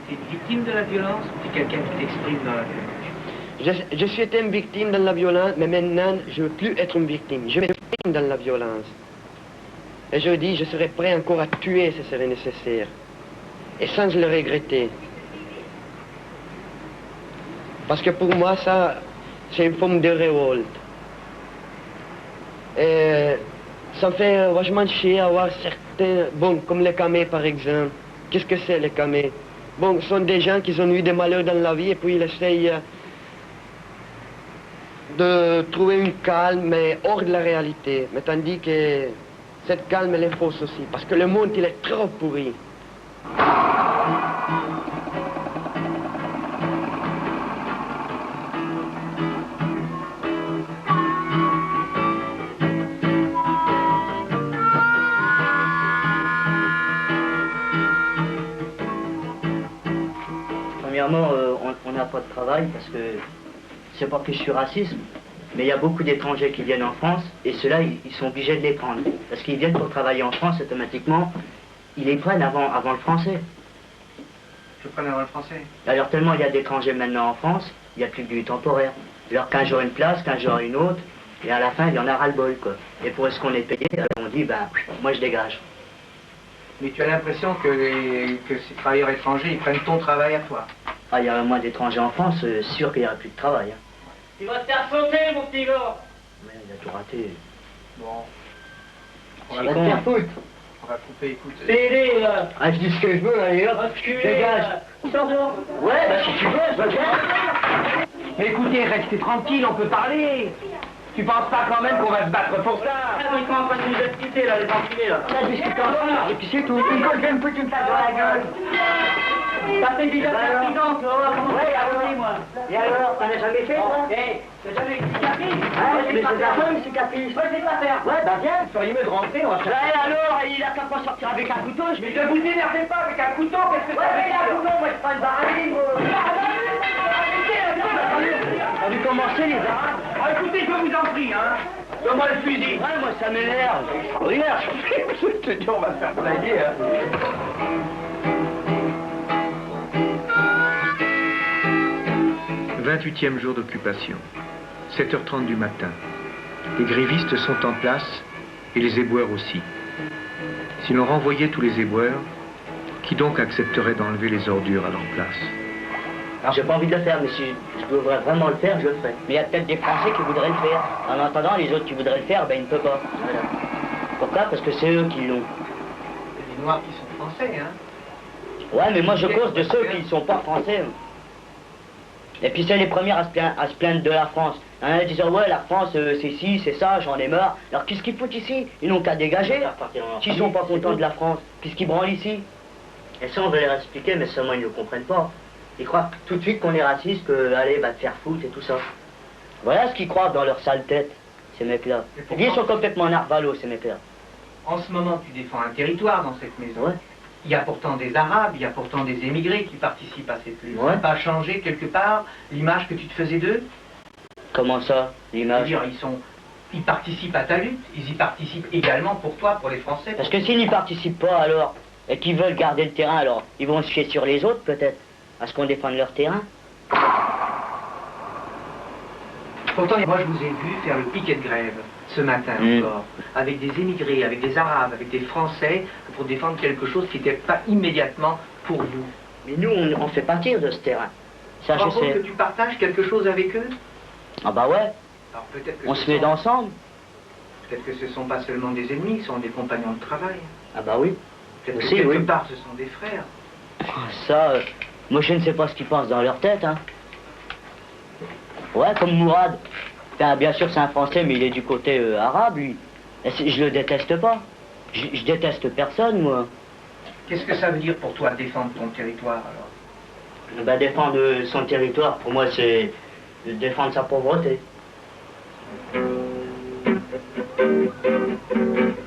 Tu es victime de la violence ou tu es quelqu'un qui t'exprime dans la violence? Je suis été une victime dans la violence, mais maintenant, je ne veux plus être une victime. Je m'exprime dans la violence. Et je dis, je serais prêt encore à tuer si ce serait nécessaire. Et sans le regretter. Parce que pour moi, ça, c'est une forme de révolte. Et ça me fait vachement chier à voir certains, bon, comme les camés par exemple. Qu'est-ce que c'est les camés? Bon, ce sont des gens qui ont eu des malheurs dans la vie et puis ils essayent de trouver une calme, mais hors de la réalité. Mais tandis que cette calme, elle est fausse aussi, parce que le monde, il est trop pourri. Premièrement, on n'a pas de travail parce que c'est pas que je suis raciste, mais il y a beaucoup d'étrangers qui viennent en France et ceux-là, ils sont obligés de les prendre. Parce qu'ils viennent pour travailler en France, automatiquement, ils les prennent avant le français. Je prends avant le français. Alors tellement il y a d'étrangers maintenant en France, il n'y a plus que du temporaire. Alors 15 jours une place, 15 jours une autre, et à la fin, il y en a ras-le-bol, quoi. Et pour ce qu'on est payé, alors on dit, ben, moi je dégage. Mais tu as l'impression que ces travailleurs étrangers, ils prennent ton travail à toi. Ah, il y a moins d'étrangers en France, sûr qu'il n'y aura plus de travail. Hein. Tu vas te faire sauter, mon petit gars. Mais il a tout raté. Bon. On va te faire foutre. On va couper, écoute. Pédé, là. Ah, je dis ce que je veux, allez hop, dégage. Sors dehors. Ouais, bah si tu veux, je veux bien. Écoutez, restez tranquille, on peut parler. Tu penses pas quand même qu'on va se battre pour ça? Ils sont en train de nous expliquer, là, les enculés, là. On a discuté ensemble, et puis c'est tout. Ils veulent bien me foutre une tape dans la gueule. Ça fait déjà 15 ans, tu vas voir comment c'est arrivé, moi. Et alors, t'en as jamais fait, toi? Hé, t'as jamais eu de cicatrice? Ouais, mais c'est la bonne cicatrice. Ouais, c'est pas faire. Ouais, bah viens. Soyez mieux de rentrer, on va faire. Ouais, alors, il a qu'à pas sortir avec un couteau. Mais ne vous énervez pas avec un couteau, qu'est-ce que ça veut dire? Un couteau, moi, je prends une barreline, On a vu commencer, les Arabes. Ah, écoutez, je vous en prie, hein. Donne-moi le fusil. Ouais, moi, ça m'énerve. Regarde, je te dis, on va se faire blaguer, hein. 28e jour d'occupation, 7h30 du matin. Les grévistes sont en place et les éboueurs aussi. Si l'on renvoyait tous les éboueurs, qui donc accepterait d'enlever les ordures à leur place? J'ai pas envie de le faire, mais si je devrais vraiment le faire, je le ferai. Mais il y a peut-être des Français qui voudraient le faire. En attendant, les autres qui voudraient le faire, ben ils ne peuvent pas. Voilà. Pourquoi? Parce que c'est eux qui l'ont. Les Noirs qui sont français, hein? Ouais, mais moi je cause de ceux qui ne sont pas français. Et puis c'est les premiers à se plaindre de la France. Hein, ils disent, ouais, la France, c'est ci, c'est ça, j'en ai marre. Alors qu'est-ce qu'ils foutent ici? Ils n'ont qu'à dégager. S'ils sont pas contents de la France, qu'est-ce qu'ils branlent ici? Et ça, on veut leur expliquer, mais seulement ils ne comprennent pas. Ils croient tout de suite qu'on est raciste, que, allez, va te faire foutre et tout ça. Voilà ce qu'ils croient dans leur sale tête, ces mecs-là. Ils sont complètement narvalos, ces mecs-là. En ce moment, tu défends un territoire dans cette maison. Ouais. Il y a pourtant des Arabes, il y a pourtant des émigrés qui participent à cette lutte. Ouais. Ça n'a pas changé quelque part l'image que tu te faisais d'eux? Comment ça, l'image? Ils participent à ta lutte, ils y participent également pour toi, pour les Français. Parce que s'ils n'y participent pas, alors, et qu'ils veulent garder le terrain, alors, ils vont se fier sur les autres, peut-être, à ce qu'on défende leur terrain. Pourtant, moi, je vous ai vu faire le piquet de grève, ce matin encore, avec des émigrés, avec des Arabes, avec des Français, pour défendre quelque chose qui n'était pas immédiatement pour vous. Mais nous, on fait partir de ce terrain. Ça, je sais. Que tu partages quelque chose avec eux? Ah bah ouais. Alors, peut-être que on se met ensemble. Peut-être que ce ne sont pas seulement des ennemis, ce sont des compagnons de travail. Ah bah oui. Peut-être que aussi, quelque oui. part, ce sont des frères. Ça, moi je ne sais pas ce qu'ils pensent dans leur tête, hein. Ouais, comme Mourad. Enfin, bien sûr, c'est un Français, mais il est du côté arabe, lui. Et je le déteste pas. Je déteste personne, moi. Qu'est-ce que ça veut dire pour toi, défendre ton territoire, alors? Ben, défendre son territoire, pour moi, c'est défendre sa pauvreté.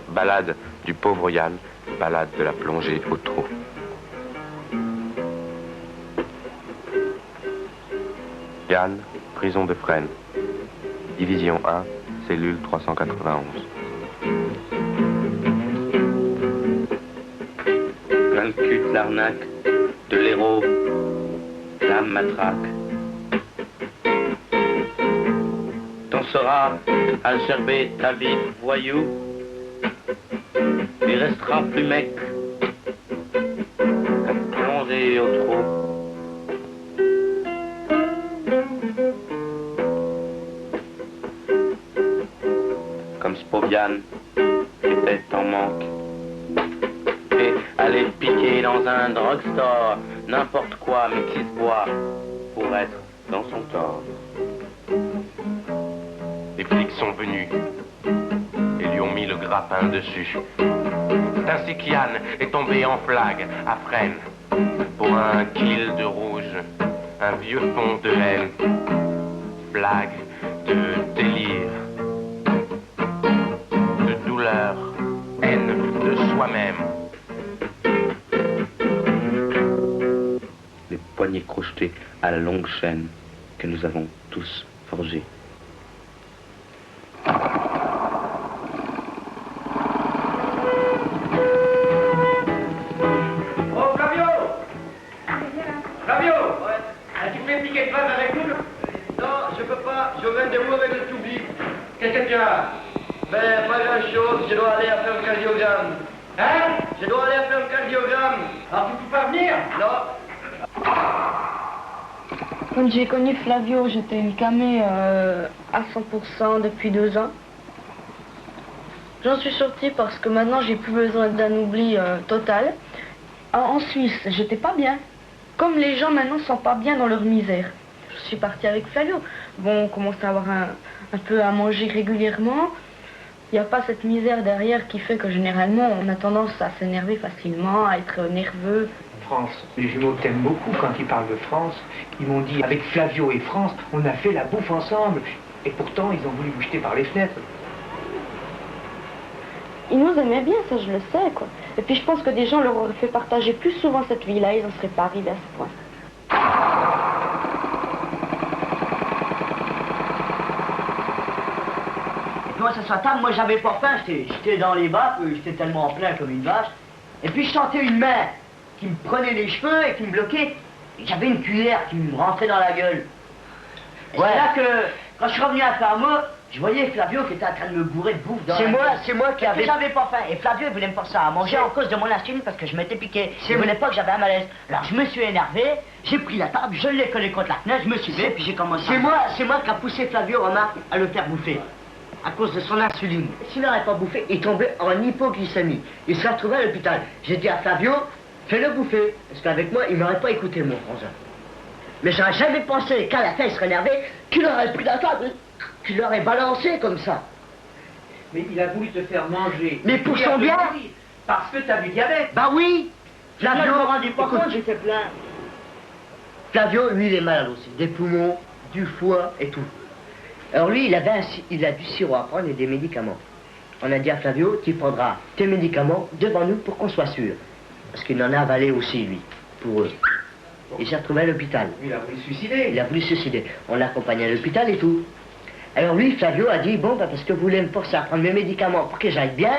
Balade du pauvre Yann, balade de la plongée au trou. Yann, prison de Fresnes. Division 1, cellule 391. Plein de cul, de l'arnaque. de l'héros, la matraque. T'en seras à gerber ta vie de voyou, il restera plus mec qu'à plonger au trou. Comme Spovian, qui était en manque, et aller piquer dans un drugstore, n'importe quoi, mais qui se boit pour être dans son tort. Les flics sont venus et lui ont mis le grappin dessus. Ainsi qu'Yann est tombé en flag à Fresnes pour un kill de rouge, un vieux fond de haine, blague de délire, de douleur, haine de soi-même. Les poignets crochetés à la longue chaîne que nous avons tous forgée. Oh, Flavio! Flavio! Ouais. Tu fais piquer de base avec nous? Non, je peux pas. Je viens de vous avec le toubib. Qu'est-ce que tu as? Ben, pas grand-chose. Je dois aller faire un cardiogramme. Hein? Je dois aller faire un cardiogramme. Alors, tu peux pas venir? Non. Quand j'ai connu Flavio, j'étais une camée à 100% depuis 2 ans. J'en suis sortie parce que maintenant j'ai plus besoin d'un oubli total. En Suisse, j'étais pas bien. Comme les gens maintenant sont pas bien dans leur misère. Je suis partie avec Flavio. Bon, on commence à avoir un peu à manger régulièrement. Il n'y a pas cette misère derrière qui fait que généralement on a tendance à s'énerver facilement, à être nerveux. France, les jumeaux t'aiment beaucoup quand ils parlent de France. Ils m'ont dit, avec Flavio et France, on a fait la bouffe ensemble. Et pourtant, ils ont voulu vous jeter par les fenêtres. Ils nous aimaient bien, ça je le sais, quoi. Et puis je pense que des gens leur auraient fait partager plus souvent cette vie-là, ils n'en seraient pas arrivés à ce point. Et puis moi, ça soit table, moi j'avais pas faim, j'étais dans les bas, j'étais tellement plein comme une vache. Et puis je sentais une main qui me prenait les cheveux et qui me bloquait. Et j'avais une cuillère qui me rentrait dans la gueule. Et c'est là que, quand je suis revenu à Fermo, je voyais Flavio qui était en train de me bourrer de bouffe dans la gueule. C'est moi qui avais... J'avais pas faim. Et Flavio, il voulait me forcer à manger en cause de mon insuline parce que je m'étais piqué. Il voulait pas que j'avais un malaise. Alors je me suis énervé, j'ai pris la table, je l'ai collé contre la fenêtre, je me suis levé, puis j'ai commencé C'est moi qui a poussé Flavio, remarque, à le faire bouffer. À cause de son insuline. S'il n'aurait pas bouffé, il tombait en hypoglycémie. Il se retrouvait à l'hôpital. J'ai dit à Flavio, fais-le bouffer. Parce qu'avec moi, il m'aurait pas écouté, mon frangin. Mais j'aurais jamais pensé qu'à la fin, il serait énervé, qu'il aurait pris la table, qu'il l'aurait balancé comme ça. Mais il a voulu te faire manger. Mais pour son bien. Parce que t'as du diabète. Bah oui. Flavio, je me rendais pas compte, j'ai fait plein. Flavio, lui, il est malade aussi. Des poumons, du foie et tout. Alors lui, il a du sirop à prendre et des médicaments. On a dit à Flavio, tu prendras tes médicaments devant nous pour qu'on soit sûr. Parce qu'il en a avalé aussi, lui, pour eux. Il s'est retrouvé à l'hôpital. Il a voulu se suicider. Il a voulu se suicider. On l'a accompagné à l'hôpital et tout. Alors lui, Flavio a dit, bon, bah, parce que vous voulez me forcer à prendre mes médicaments pour que j'aille bien,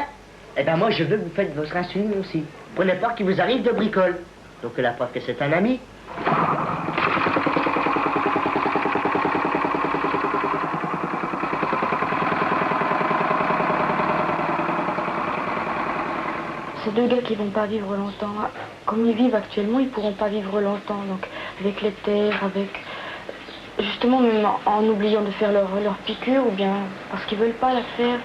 eh ben moi, je veux que vous faites votre insuline aussi. Prenez peur qu'il vous arrive de bricole. Donc la preuve que c'est un ami. Ces 2 gars qui vont pas vivre longtemps, comme ils vivent actuellement, ils pourront pas vivre longtemps. Donc avec les terres, avec justement même en oubliant de faire leur piqûre ou bien parce qu'ils veulent pas la faire,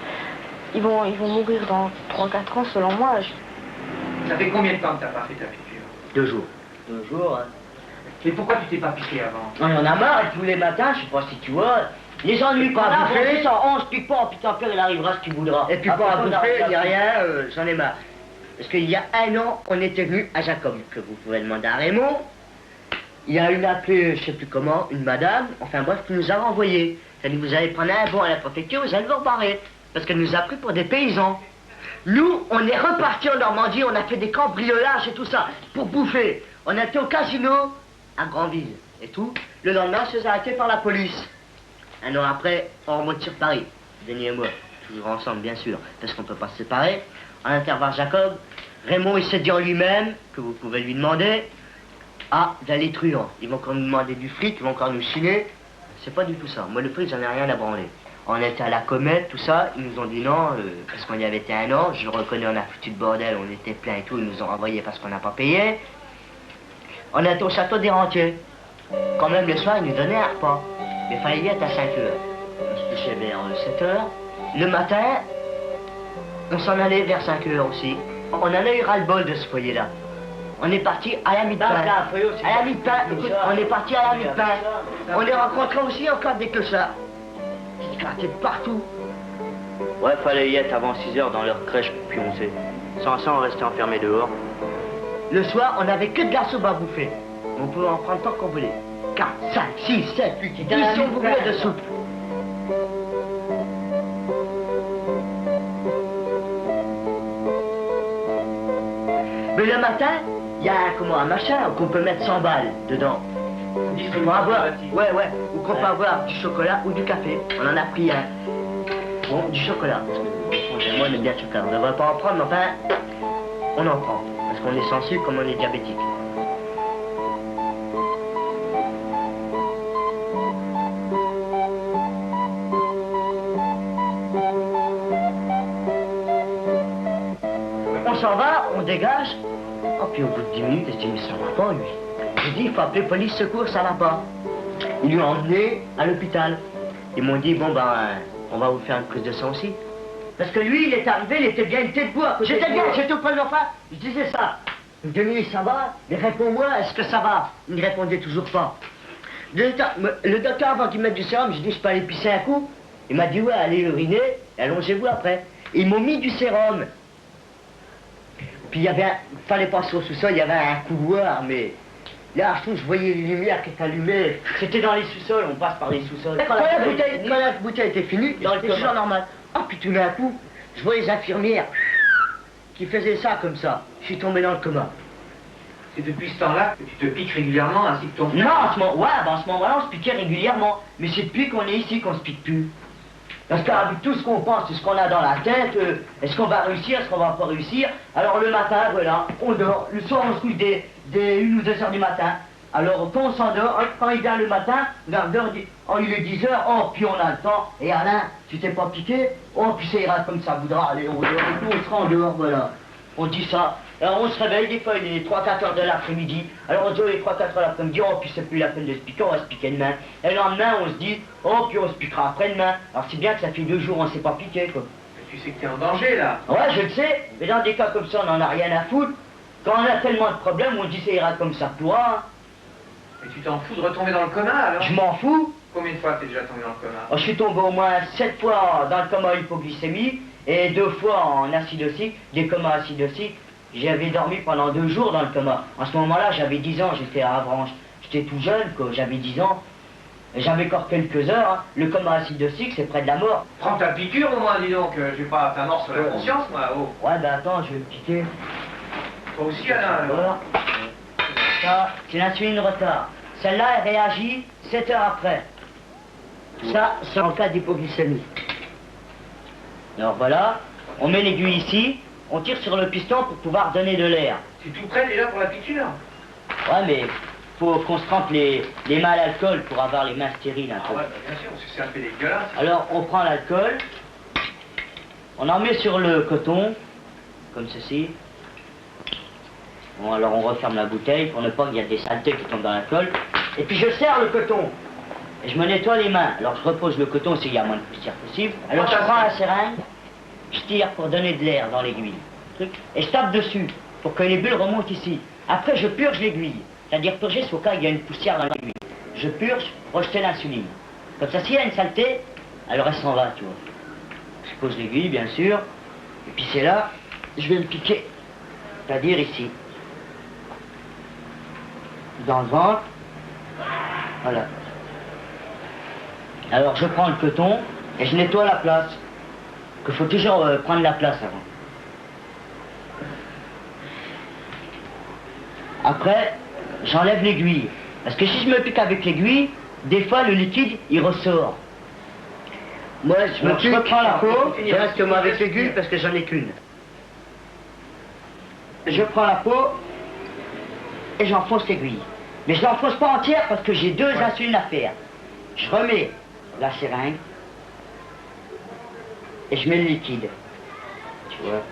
ils vont mourir dans 3-4 ans selon moi. Ça fait combien de temps que t'as pas fait ta piqûre? 2 jours. 2 jours, hein. Mais pourquoi tu t'es pas piqué avant? On en a marre, et tous les matins, je sais pas si tu vois, les ennuis qu'on a, bouffer, on se pique pas, en puis tant pis, il arrivera ce qu'il voudra. Et puis pas à bouffer, il n'y a rien, j'en ai marre. Parce qu'il y a 1 an, on était venu à Jacob, que vous pouvez demander à Raymond. Il y a une appelée, je sais plus comment, une madame, enfin bref, qui nous a renvoyés. Elle dit, vous allez prendre un bon à la préfecture, vous allez vous rebarrer. Parce qu'elle nous a pris pour des paysans. Nous, on est repartis en Normandie, on a fait des cambriolages et tout ça, pour bouffer. On a été au casino, à Granville, et tout. Le lendemain, on se faisait arrêter par la police. 1 an après, on remonte sur Paris, Denis et moi. Toujours ensemble, bien sûr, parce qu'on ne peut pas se séparer. On a été voir Jacob. Raymond, il s'est dit en lui-même, que vous pouvez lui demander, Ah, de la laitruand. Ils vont encore nous demander du fric, ils vont encore nous chiner. C'est pas du tout ça. Moi, le fric, j'en ai rien à branler. On était à la Comète, tout ça, ils nous ont dit non, parce qu'on y avait été 1 an, je le reconnais, on a foutu de bordel, on était plein et tout, ils nous ont renvoyés parce qu'on n'a pas payé. On était au château des Rentiers. Quand même, le soir, ils nous donnaient un repas. Mais il fallait y être à 5 heures. On se couchait vers 7 heures. Le matin, on s'en allait vers 5 heures aussi. On en a eu ras-le-bol de ce foyer-là. On est parti à la mi-pain. À la mi-pain, écoute, on est parti à la mi-pain. On les rencontrait aussi encore des clochards. Ils quartiers de partout. Ouais, fallait y être avant 6 heures dans leur crèche pour pioncer. Sans ça, on restait enfermé dehors. Le soir, on n'avait que de la soupe à bouffer. On pouvait en prendre tant qu'on voulait. 4, 5, 6, 7, 8, 10 si on voulait de soupe. Mais le matin, il y a un machin qu'on peut mettre 100 balles dedans. Pour avoir, ouais, ou qu'on peut avoir du chocolat ou du café. On en a pris un. Bon, du chocolat. Moi, on aime bien le chocolat. On ne devrait pas en prendre, mais enfin, on en prend. Parce qu'on est sensible comme on est diabétique. On s'en va, on dégage. Oh, puis au bout de 10 minutes, je dis, mais ça va pas, lui. J'ai dit, il faut appeler police secours, ça va pas. Ils lui ont emmené à l'hôpital. Ils m'ont dit, bon ben, on va vous faire une prise de sang aussi. Parce que lui, il est arrivé, il était bien, il était debout à côté. J'étais bien, j'étais auprès de l'enfant. Je disais ça. Il me disait, ça va? Mais réponds-moi, est-ce que ça va? Il ne répondait toujours pas. Le docteur, avant qu'il mette du sérum, j'ai dit, je peux aller pisser un coup? Il m'a dit, ouais, allez uriner, et allongez-vous après. Et ils m'ont mis du sérum. Puis il y avait fallait passer au sous-sol, il y avait un couloir, mais là, je voyais les lumières qui étaient allumées. C'était dans les sous-sols, on passe par les sous-sols. Quand la bouteille était finie, c'était toujours normal. Ah, puis tout d'un coup, je vois les infirmières qui faisaient ça comme ça. Je suis tombé dans le coma. C'est depuis ce temps-là que tu te piques régulièrement ainsi que ton frère? Non, en ce moment-là, on se piquait régulièrement. Mais c'est depuis qu'on est ici qu'on se pique plus. Parce qu'avec tout ce qu'on pense, tout ce qu'on a dans la tête, est-ce qu'on va réussir, est-ce qu'on va pas réussir? Alors le matin, voilà, on dort. Le soir, on se couche dès 1 ou 2 heures du matin. Alors quand on s'endort, quand il vient le matin, oh, il est 10 heures, oh, puis on a le temps. Et Alain, tu t'es pas piqué? Oh, puis ça ira comme ça voudra. Allez, on dort et tout, on sera en dehors, voilà. On dit ça. Alors on se réveille, des fois il est 3-4 heures de l'après-midi. Alors on se dit, il est 3-4 heures de l'après-midi, oh puis c'est plus la peine de se piquer, on va se piquer demain. Et le lendemain on se dit, oh puis on se piquera après-demain. Alors c'est bien que ça fait 2 jours on s'est pas piqué quoi. Mais tu sais que t'es en danger là. Ouais, je le sais, mais dans des cas comme ça on n'en a rien à foutre. Quand on a tellement de problèmes, on dit ça ira comme ça pourra. Mais tu t'en fous de retomber dans le coma alors? Je m'en fous. Combien de fois t'es déjà tombé dans le coma? Oh, je suis tombé au moins 7 fois dans le coma hypoglycémie et 2 fois en acidosique, des comas acidosiques. J'avais dormi pendant 2 jours dans le coma. En ce moment-là, j'avais 10 ans, j'étais à Avranches. J'étais tout jeune, quoi, j'avais 10 ans. J'avais encore quelques heures. Hein. Le coma acidosique, c'est près de la mort. Prends ta piqûre au moins, dis donc. Je vais pas ta mort sur la conscience, moi. Oh. Ouais, ben attends, je vais me piquer. Toi aussi, Alain, alors. Voilà. Ça, c'est l'insuline retard. Celle-là, elle réagit 7 heures après. Ça, c'est en cas d'hypoglycémie. Alors voilà, on met l'aiguille ici. On tire sur le piston pour pouvoir donner de l'air. Tu es tout prêt déjà pour la piqûre? Ouais, mais faut qu'on se trempe les mains à l'alcool pour avoir les mains stériles un peu. Ah ouais, bah bien sûr, parce que c'est un peu dégueulasse. Alors, on prend l'alcool, on en met sur le coton, comme ceci. Bon, alors on referme la bouteille pour ne pas qu'il y ait des saletés qui tombent dans l'alcool. Et puis je serre le coton. Et je me nettoie les mains. Alors je repose le coton s'il y a moins de poussière possible. Alors je prends la seringue. Je tire pour donner de l'air dans l'aiguille. Et je tape dessus pour que les bulles remontent ici. Après, je purge l'aiguille. C'est-à-dire purger, c'est au cas où il y a une poussière dans l'aiguille. Je purge, rejeter l'insuline. Comme ça, s'il y a une saleté, alors elle s'en va, tu vois. Je pose l'aiguille, bien sûr. Et puis c'est là, je vais me piquer. C'est-à-dire ici. Dans le ventre. Voilà. Alors, je prends le coton et je nettoie la place. Il faut toujours prendre la place avant. Après, j'enlève l'aiguille. Parce que si je me pique avec l'aiguille, des fois le liquide, il ressort. Moi, je reprends la peau, je reste moi avec l'aiguille parce que j'en ai qu'une. Je prends la peau et j'enfonce l'aiguille. Mais je l'enfonce pas entière parce que j'ai 2 insulines à faire. Je remets la seringue et je mets le liquide. Tu vois.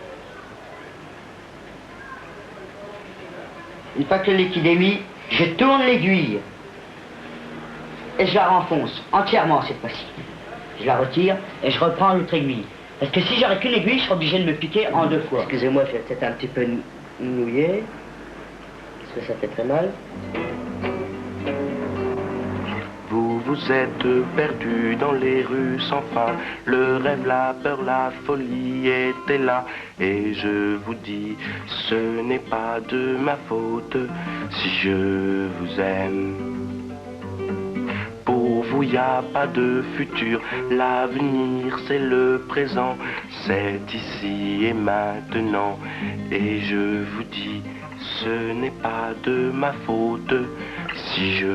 Une fois que le liquide est mis, je tourne l'aiguille et je la renfonce entièrement cette fois-ci. Je la retire et je reprends l'autre aiguille. Parce que si j'aurais qu'une aiguille, je serais obligé de me piquer en 2 fois. Excusez-moi, je vais peut-être un petit peu nouiller. Parce que ça fait très mal. Vous vous êtes perdu dans les rues sans fin. Le rêve, la peur, la folie étaient là. Et je vous dis, ce n'est pas de ma faute si je vous aime. Pour vous, y a pas de futur. L'avenir, c'est le présent. C'est ici et maintenant. Et je vous dis, ce n'est pas de ma faute si je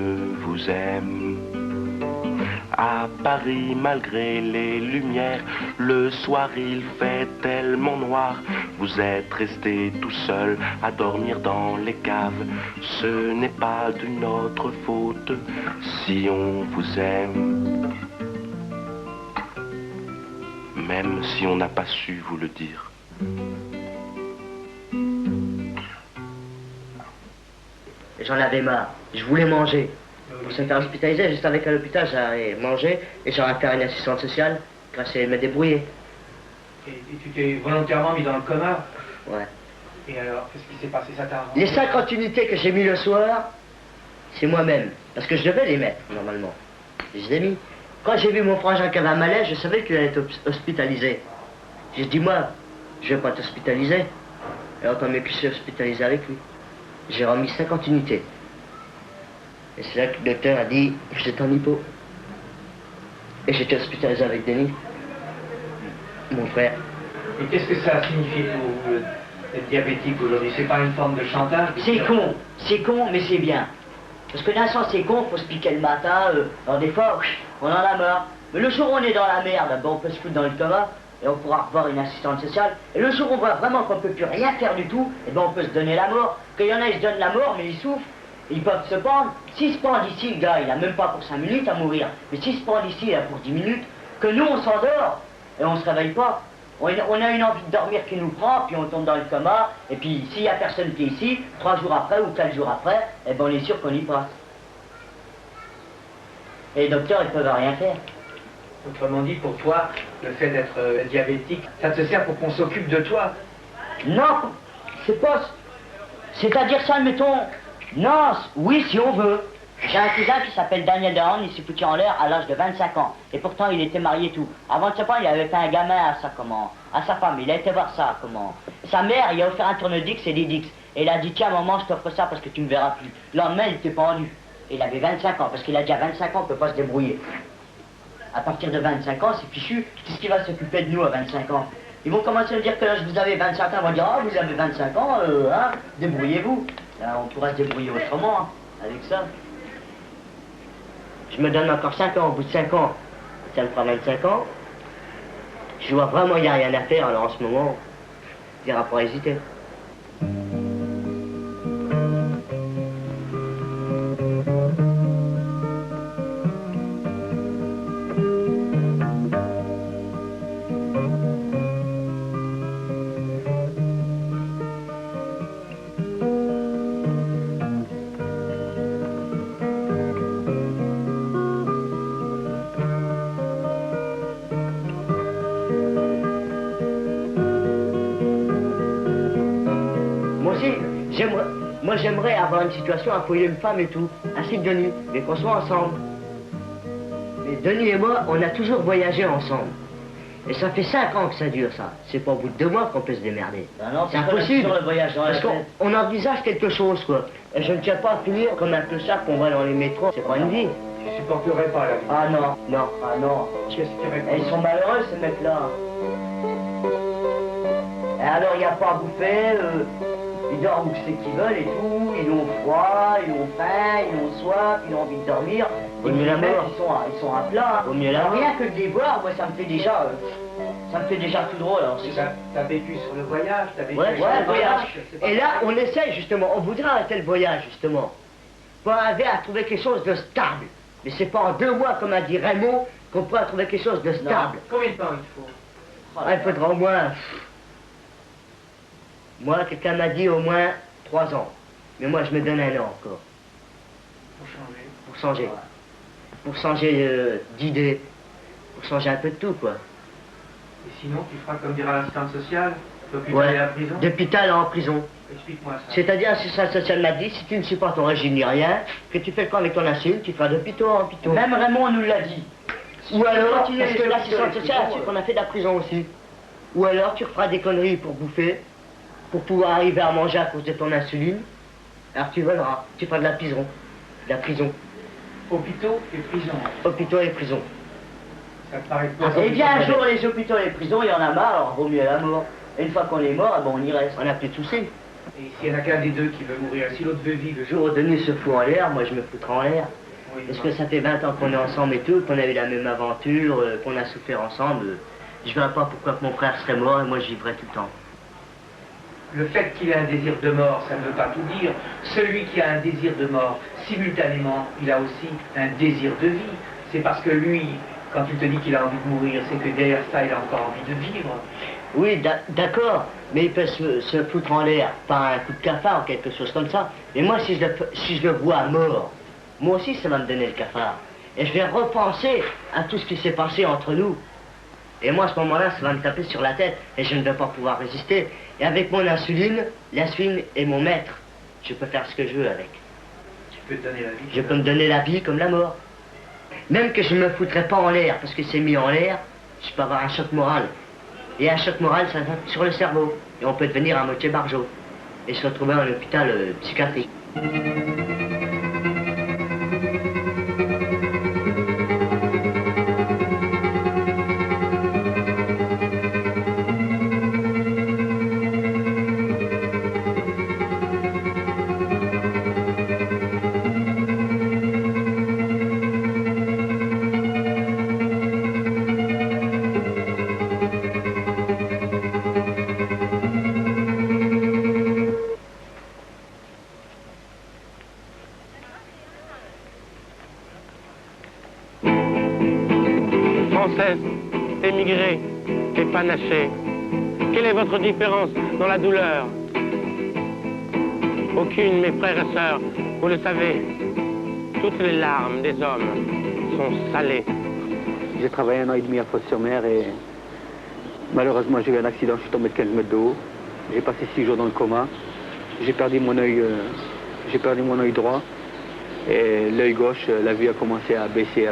vous aime. À Paris, malgré les lumières, le soir il fait tellement noir. Vous êtes resté tout seul à dormir dans les caves. Ce n'est pas de notre faute si on vous aime. Même si on n'a pas su vous le dire. J'en avais marre, je voulais manger. Pour se faire hospitaliser, juste avec à l'hôpital, j'allais manger et j'aurais faire une assistante sociale, grâce à me débrouiller. Et tu t'es volontairement mis dans le coma? Ouais. Et alors, qu'est-ce qui s'est passé? Ça t'a arrangé? Les 50 unités que j'ai mis le soir, c'est moi-même. Parce que je devais les mettre, normalement. Et je les ai mis. Quand j'ai vu mon frangin qui avait un malaise, je savais qu'il allait être hospitalisé. J'ai dit, moi, je vais pas t'hospitaliser. Et autant mieux que je suis hospitalisé avec lui. J'ai remis 50 unités. Et c'est là que le docteur a dit que j'étais en hypo. Et j'étais hospitalisé avec Denis, mon frère. Et qu'est-ce que ça signifie pour vous d'être diabétique aujourd'hui? C'est pas une forme de chantage? C'est con, mais c'est bien. Parce que d'un sens c'est con, faut se piquer le matin, alors des fois, on en a marre. Mais le jour où on est dans la merde, ben on peut se foutre dans le coma, et on pourra revoir une assistante sociale. Et le jour où on voit vraiment qu'on peut plus rien faire du tout, et ben on peut se donner la mort. Qu'il y en a, ils se donnent la mort, mais ils souffrent. Ils peuvent se pendre. S'ils se pendent ici, le gars, il a même pas pour 5 minutes à mourir. Mais s'ils se pendent ici, il a pour 10 minutes. Que nous, on s'endort. Et on se réveille pas. On a une envie de dormir qui nous prend, puis on tombe dans le coma. Et puis, s'il y a personne qui est ici, 3 jours après ou 4 jours après, eh ben on est sûr qu'on y passe. Et les docteurs, ils peuvent rien faire. Autrement dit, pour toi, le fait d'être diabétique, ça te sert pour qu'on s'occupe de toi? Non, c'est pas... C'est-à-dire ça, admettons... Non, oui, si on veut. J'ai un cousin qui s'appelle Daniel Down, il s'est foutu en l'air à l'âge de 25 ans. Et pourtant, il était marié et tout. Avant de se prendre, il avait fait un gamin à sa femme. Il a été voir ça, Sa mère, il a offert un tourne-Dix et des Dix. Et il a dit, tiens, maman, je t'offre ça parce que tu me verras plus. Le lendemain, il était pendu. Et il avait 25 ans, parce qu'il a déjà 25 ans, on peut pas se débrouiller. À partir de 25 ans, c'est fichu. Qu'est-ce qui va s'occuper de nous à 25 ans? Ils vont commencer à me dire que là, vous avez 25 ans, ils vont dire, ah, vous avez 25 ans, hein, débrouillez-vous. Là, on pourra se débrouiller autrement, hein, avec ça. Je me donne encore 5 ans, au bout de 5 ans, ça me fera 25 ans. Je vois vraiment qu'il n'y a rien à faire, alors en ce moment, il n'y aura pas à hésiter. Moi j'aimerais avoir une situation, appuyer une femme et tout, ainsi que Denis, mais qu'on soit ensemble. Mais Denis et moi, on a toujours voyagé ensemble. Et ça fait 5 ans que ça dure, ça. C'est pas au bout de 2 mois qu'on peut se démerder. C'est impossible. Le voyage parce qu'on envisage quelque chose, quoi. Et je ne tiens pas à finir comme un clochard qu'on voit dans les métros. C'est pas une vie. Tu supporterais pas la vie? Ah non, non, ah non. Ils sont malheureux, ces mecs-là. Et alors, il n'y a pas à bouffer. Ils dorment où c'est qu'ils veulent et tout, ils ont froid, ils ont faim, ils ont soif, ils ont envie de dormir. Et les mecs, ils sont à plat. Au mieux là. Rien que de les voir, moi ça me fait déjà tout drôle. T'as vécu sur le voyage, t'as vécu sur le voyage. Et là, on essaye justement, on voudrait arrêter le voyage justement. pour arriver à trouver quelque chose de stable. Mais c'est pas en 2 mois, comme a dit Raymond, qu'on pourra trouver quelque chose de stable. Non. Combien de temps il faut? Ah, il faudra au moins... Moi, quelqu'un m'a dit au moins 3 ans. Mais moi, je me donne 1 an encore. Pour changer. Pour changer d'idée. Pour changer un peu de tout, quoi. Et sinon, tu feras comme dira l'assistante sociale, l'hôpital Ouais, et la prison. d'hôpital en prison. Explique-moi ça. C'est-à-dire, l'assistante sociale m'a dit, si tu ne suis pas ton régime ni rien, que tu fais le camp avec ton insuline, tu feras d'hôpital en hôpital. Même Raymond nous l'a dit. Ou alors, parce que l'assistante sociale a su qu'on a fait de la prison aussi. Ou alors, tu referas des conneries pour bouffer, pour pouvoir arriver à manger à cause de ton insuline. Alors tu voleras, tu feras de la prison. De la prison. Hôpitaux et prison. Hôpitaux et prison. Ça te paraît pas Et bien un jour, les hôpitaux et les prisons, il y en a marre, alors vaut mieux la mort. Et une fois qu'on est mort, bon, on y reste, on n'a plus de soucis. Et s'il y en a qu'un des deux qui veut mourir, si l'autre veut vivre. Le jour où Denis se fout en l'air, moi je me foutrai en l'air. Oui, Parce que ça fait 20 ans qu'on est ensemble et tout, qu'on avait la même aventure, qu'on a souffert ensemble. Je ne verrais pas pourquoi que mon frère serait mort et moi je vivrais tout le temps. Le fait qu'il ait un désir de mort, ça ne veut pas tout dire. Celui qui a un désir de mort, simultanément, il a aussi un désir de vie. C'est parce que lui, quand il te dit qu'il a envie de mourir, c'est que derrière ça, il a encore envie de vivre. Oui, d'accord, mais il peut se foutre en l'air par un coup de cafard ou quelque chose comme ça. Mais moi, si je le vois mort, moi aussi, ça va me donner le cafard. Et je vais repenser à tout ce qui s'est passé entre nous. Et moi, à ce moment-là, ça va me taper sur la tête et je ne vais pas pouvoir résister. Et avec mon insuline, l'insuline est mon maître. Je peux faire ce que je veux avec. Tu peux te donner la vie. Je peux me donner la vie comme la mort. Même que je ne me foutrais pas en l'air, parce que c'est mis en l'air, je peux avoir un choc moral. Et un choc moral, ça va sur le cerveau. Et on peut devenir à moitié barjot. Et se retrouver en hôpital psychiatrique. Émigré et panaché. Quelle est votre différence dans la douleur? Aucune, mes frères et sœurs, vous le savez. Toutes les larmes des hommes sont salées. J'ai travaillé 1 an et demi à Fos-sur-Mer et malheureusement j'ai eu un accident, je suis tombé de 15 mètres de haut. J'ai passé 6 jours dans le coma. J'ai perdu mon œil droit et l'œil gauche, la vue a commencé à baisser.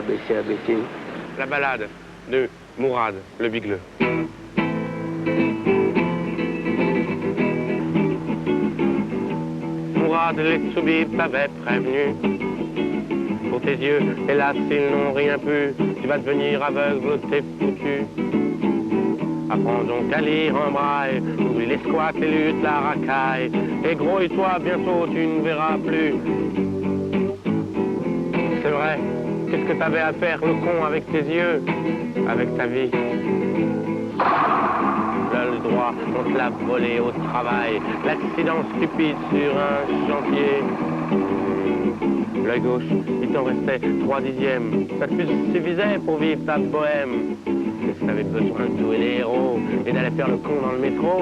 La balade de Mourad, le bigleux. Mourad, les Tsoubib t'avaient prévenu. Pour tes yeux, hélas, ils n'ont rien pu. Tu vas devenir aveugle, t'es foutu. Apprends donc à lire un braille. Oublie les squats, les luttes, la racaille. Et grouille-toi, bientôt tu ne verras plus. C'est vrai, qu'est-ce que t'avais à faire, le con, avec tes yeux? Avec ta vie. L'œil droit, on te l'a volé au travail. L'accident stupide sur un chantier. L'œil gauche, il t'en restait 3/10. Ça te suffisait pour vivre ta bohème. Et si t'avais besoin de jouer les héros et d'aller faire le con dans le métro.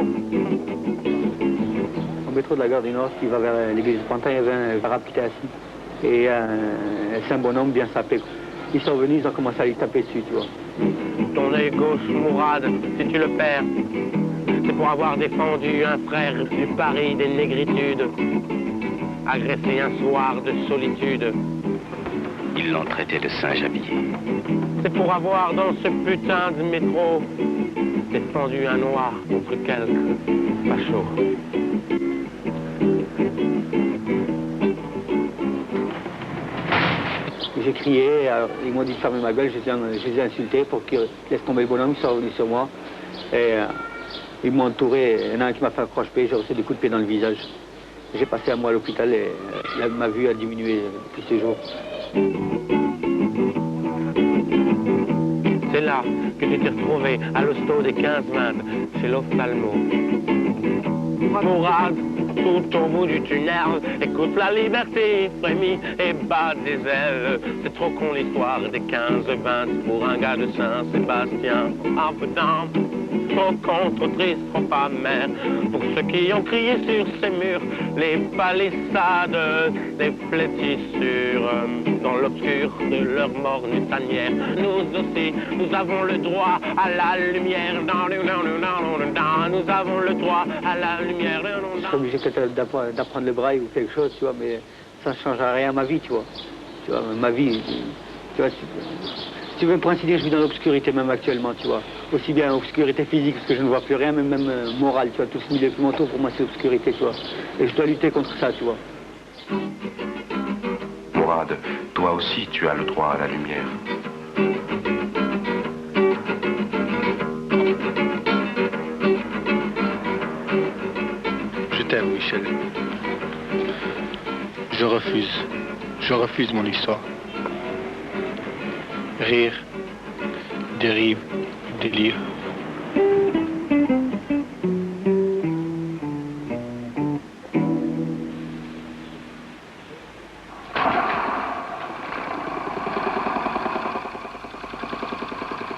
Au métro de la gare du Nord qui va vers l'église de Pantin, il y avait un rapide assis. Et c'est un bonhomme bien sapé. Ils sont venus, ils ont commencé à lui taper dessus, tu vois. Ton œil gauche, Mourad, si tu le perds, c'est pour avoir défendu un frère du Paris des négritudes, agressé un soir de solitude. Ils l'ont traité de singe habillé. C'est pour avoir dans ce putain de métro défendu un noir contre quelques fachos. J'ai crié, alors, ils m'ont dit de fermer ma gueule, je les ai insultés pour qu'ils laissent tomber le bonhomme, ils sont revenus sur moi. Et ils m'ont entouré, il y en a un qui m'a fait un croche-pied, j'ai reçu des coups de pied dans le visage. J'ai passé un mois à l'hôpital et ma vue a diminué depuis ces jours. C'est là que tu t'es retrouvé à l'hosto des 15-20 chez l'ophtalmo. Mourad, tout au bout du tunnel, écoute la liberté, frémit et bat des ailes. C'est trop con l'histoire des 15-20 pour un gars de Saint-Sébastien. Un peu d'âme, trop con, trop triste, trop amer. Pour ceux qui ont crié sur ces murs, les palissades, les flétissures, dans l'obscur de leur morne tanière. Nous aussi, nous avons le droit à la lumière. Nous avons le droit à la lumière. Je suis obligé peut-être d'apprendre le braille ou quelque chose, tu vois, mais ça ne changera rien à ma vie, tu vois. Tu vois, ma vie, tu vois, si tu veux pour ainsi dire, je vis dans l'obscurité même actuellement, tu vois. Aussi bien obscurité physique, parce que je ne vois plus rien, mais même morale, tu vois. Tout ce milieu qui m'entoure, pour moi, c'est l'obscurité, tu vois. Et je dois lutter contre ça, tu vois. Mourad, toi aussi, tu as le droit à la lumière. Je t'aime, Michel. Je refuse mon histoire. Rire, dérive, délire.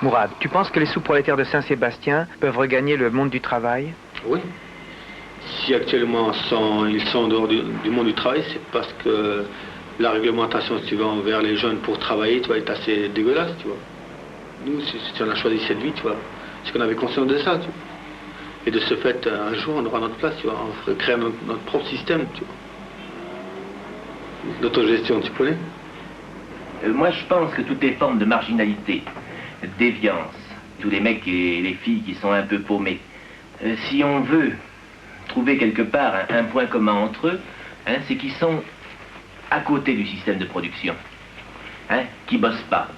Mourad, tu penses que les sous-prolétaires de Saint-Sébastien peuvent regagner le monde du travail? Oui. Si actuellement ils sont en dehors du monde du travail, c'est parce que la réglementation, si tu veux, envers les jeunes pour travailler, tu vois, est assez dégueulasse, tu vois. Nous, si on a choisi cette vie, tu vois, c'est qu'on avait conscience de ça, tu vois. Et de ce fait, un jour, on aura notre place, tu vois, on crée notre propre système, tu vois. D'autogestion, tu connais? Moi, je pense que toutes les formes de marginalité, de déviance, tous les mecs et les filles qui sont un peu paumés, si on veut trouver quelque part un point commun entre eux, hein, c'est qu'ils sont à côté du système de production, hein, qui bossent pas.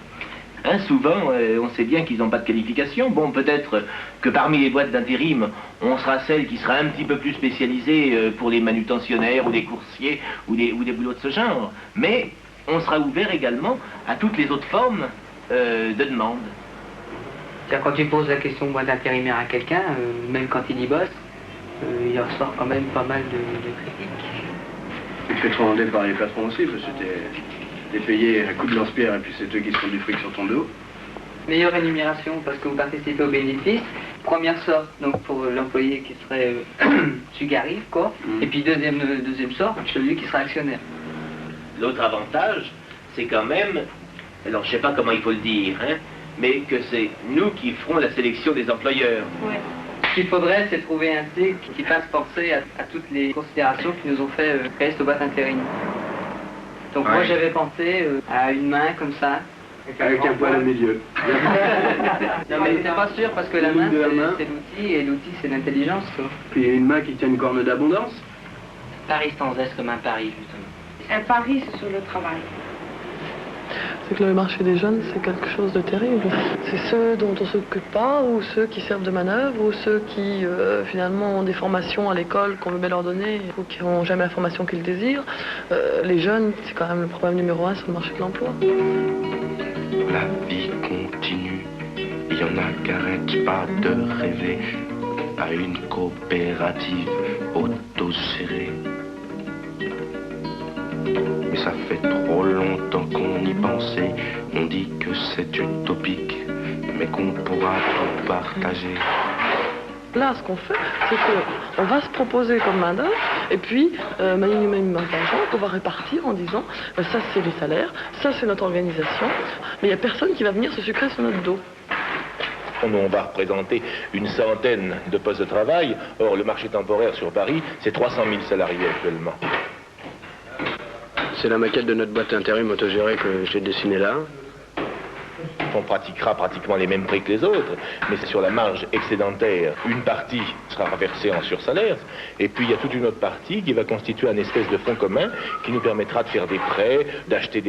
Hein, souvent, on sait bien qu'ils n'ont pas de qualification. Bon, peut-être que parmi les boîtes d'intérim, on sera celle qui sera un petit peu plus spécialisée pour les manutentionnaires ou les coursiers ou des boulots de ce genre. Mais on sera ouvert également à toutes les autres formes de demande. Quand tu poses la question boîte d'intérimaire à quelqu'un, même quand il y bosse, il ressort quand même pas mal de critiques. Tu te fais tromper par les patrons aussi, parce que t'es payé à coup de lance-pierre et puis c'est eux qui se font du fric sur ton dos. Meilleure rémunération parce que vous participez au bénéfice. Première sorte, donc pour l'employé qui serait celui qui arrive, quoi. Et puis deuxième sorte, celui qui sera actionnaire. L'autre avantage, c'est quand même, alors je sais pas comment il faut le dire, hein, mais que c'est nous qui ferons la sélection des employeurs. Ouais. Ce qu'il faudrait, c'est trouver un cycle qui fasse penser à toutes les considérations qui nous ont fait créer cette boîte intérim. Donc moi j'avais pensé à une main comme ça. Avec un poil au milieu. Non mais c'est pas sûr parce que la main c'est l'outil et l'outil c'est l'intelligence. Puis une main qui tient une corne d'abondance. Paris sans S comme un pari justement. Un pari c'est sur le travail. C'est que le marché des jeunes, c'est quelque chose de terrible. C'est ceux dont on ne s'occupe pas, ou ceux qui servent de manœuvre, ou ceux qui finalement ont des formations à l'école qu'on veut bien leur donner, ou qui n'ont jamais la formation qu'ils désirent. Les jeunes, c'est quand même le problème numéro 1 sur le marché de l'emploi. La vie continue, il y en a qui n'arrêtent pas de rêver à une coopérative autogérée. Mais ça fait trop longtemps qu'on y pensait. On dit que c'est utopique, mais qu'on pourra tout partager. Là, ce qu'on fait, c'est qu'on va se proposer comme main-d'œuvre, et puis, minimum d'argent qu'on va répartir en disant ça, c'est les salaires, ça, c'est notre organisation, mais il n'y a personne qui va venir se sucrer sur notre dos. On va représenter une centaine de postes de travail. Or, le marché temporaire sur Paris, c'est 300 000 salariés actuellement. C'est la maquette de notre boîte intérim autogérée que j'ai dessinée là. On pratiquera pratiquement les mêmes prix que les autres, mais c'est sur la marge excédentaire. Une partie sera versée en sursalaire, et puis il y a toute une autre partie qui va constituer un espèce de fonds commun qui nous permettra de faire des prêts, d'acheter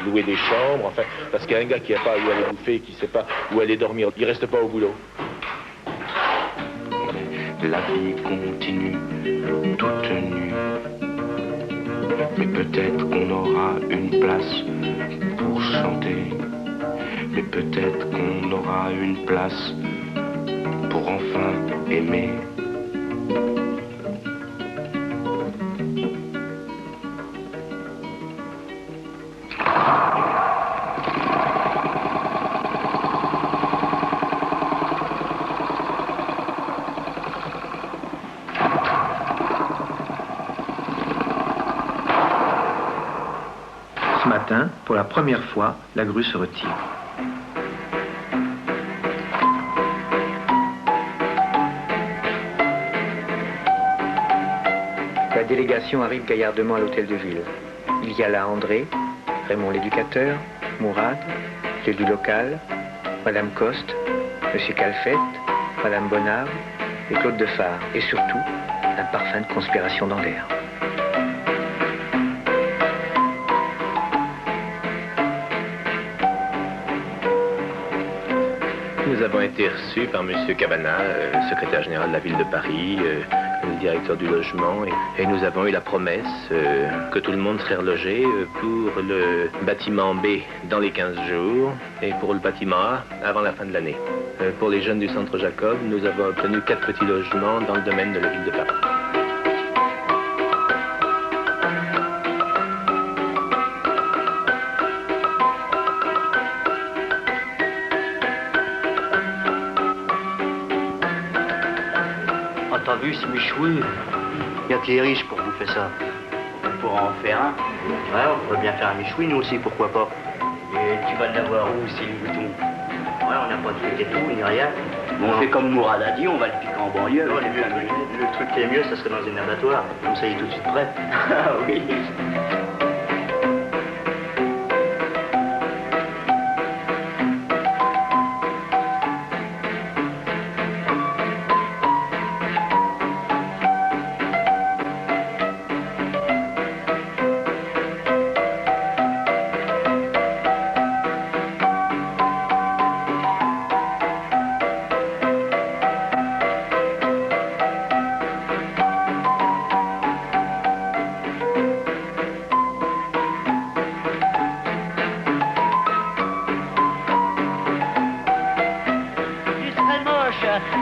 louer des chambres, enfin, parce qu'il y a un gars qui n'a pas où aller bouffer, qui ne sait pas où aller dormir, il ne reste pas au boulot. La vie continue, toute nue. Mais peut-être qu'on aura une place pour chanter. Mais peut-être qu'on aura une place pour enfin aimer. Ce matin, pour la première fois, la grue se retire. La délégation arrive gaillardement à l'hôtel de ville. Il y a là André, Raymond l'éducateur, Mourad, l'élu local, Madame Coste, Monsieur Calfette, Madame Bonnard et Claude Defard. Et surtout, un parfum de conspiration dans l'air. Nous avons été reçus par M. Cabana, secrétaire général de la ville de Paris, le directeur du logement, et nous avons eu la promesse que tout le monde serait relogé pour le bâtiment B dans les 15 jours et pour le bâtiment A avant la fin de l'année. Pour les jeunes du Centre Jacob, nous avons obtenu 4 petits logements dans le domaine de la ville de Paris. T'as vu ce michoui? Il n'y a que les riches pour bouffer ça. On pourra en faire un. Ouais, on pourrait bien faire un michoui, nous aussi, pourquoi pas. Et tu vas l'avoir où, c'est le bouton? Ouais, on n'a pas de tout, ni rien. Bon, on fait comme Mourad a dit, on va le piquer en banlieue. Non, le truc qui est mieux, ça serait dans un abattoir. Comme ça, il est tout de suite prêt. Ah oui.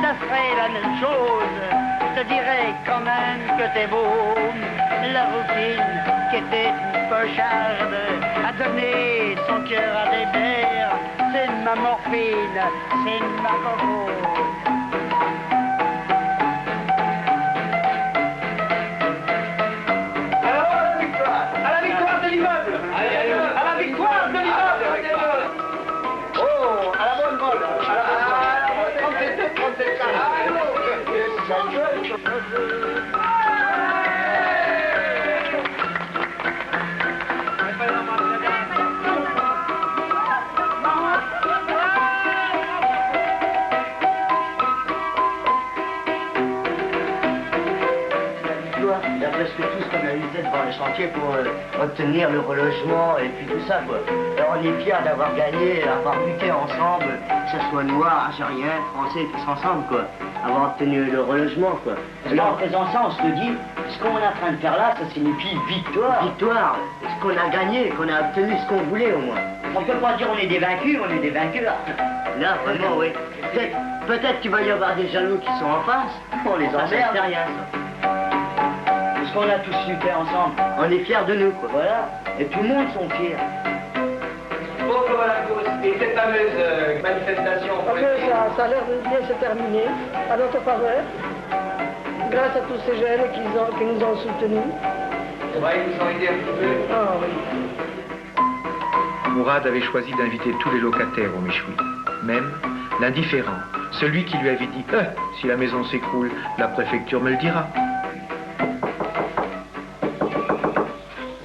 Ça serait la même chose. Je te dirais quand même que t'es beau. La routine qui était une pocharde a donné son cœur à des mères. C'est ma morphine, c'est ma coco. À la victoire de l'immeuble! À la victoire de l'immeuble! Oh, à la bonne voile! Il y a presque tout ce qu'on a usé devant le chantier pour obtenir le relogement et puis tout ça, quoi. Alors on est fiers d'avoir gagné, d'avoir lutté ensemble, que ce soit noirs, algériens, français, tous ensemble, quoi. Avoir obtenu le relogement, quoi. Parce qu'en faisant ça, on se dit, ce qu'on est en train de faire là, ça signifie victoire. Victoire. Ce qu'on a gagné, qu'on a obtenu ce qu'on voulait, au moins. On peut pas dire on est des vaincus, on est des vainqueurs. Là, vraiment, oui. Peut-être qu'il va y avoir des jaloux qui sont en face. On les emmerde. Ça, c'est rien, ça. Parce qu'on a tous lutté ensemble. On est fiers de nous, quoi. Voilà. Et tout le monde sont fiers. Bon, voilà, et cette fameuse manifestation... Ça a l'air de bien se terminer à notre faveur, grâce à tous ces jeunes qui nous ont soutenus. Ouais, ils nous ont aidés un petit peu. Ah oui. Mourad avait choisi d'inviter tous les locataires au méchoui, même l'indifférent, celui qui lui avait dit « si la maison s'écroule, la préfecture me le dira ».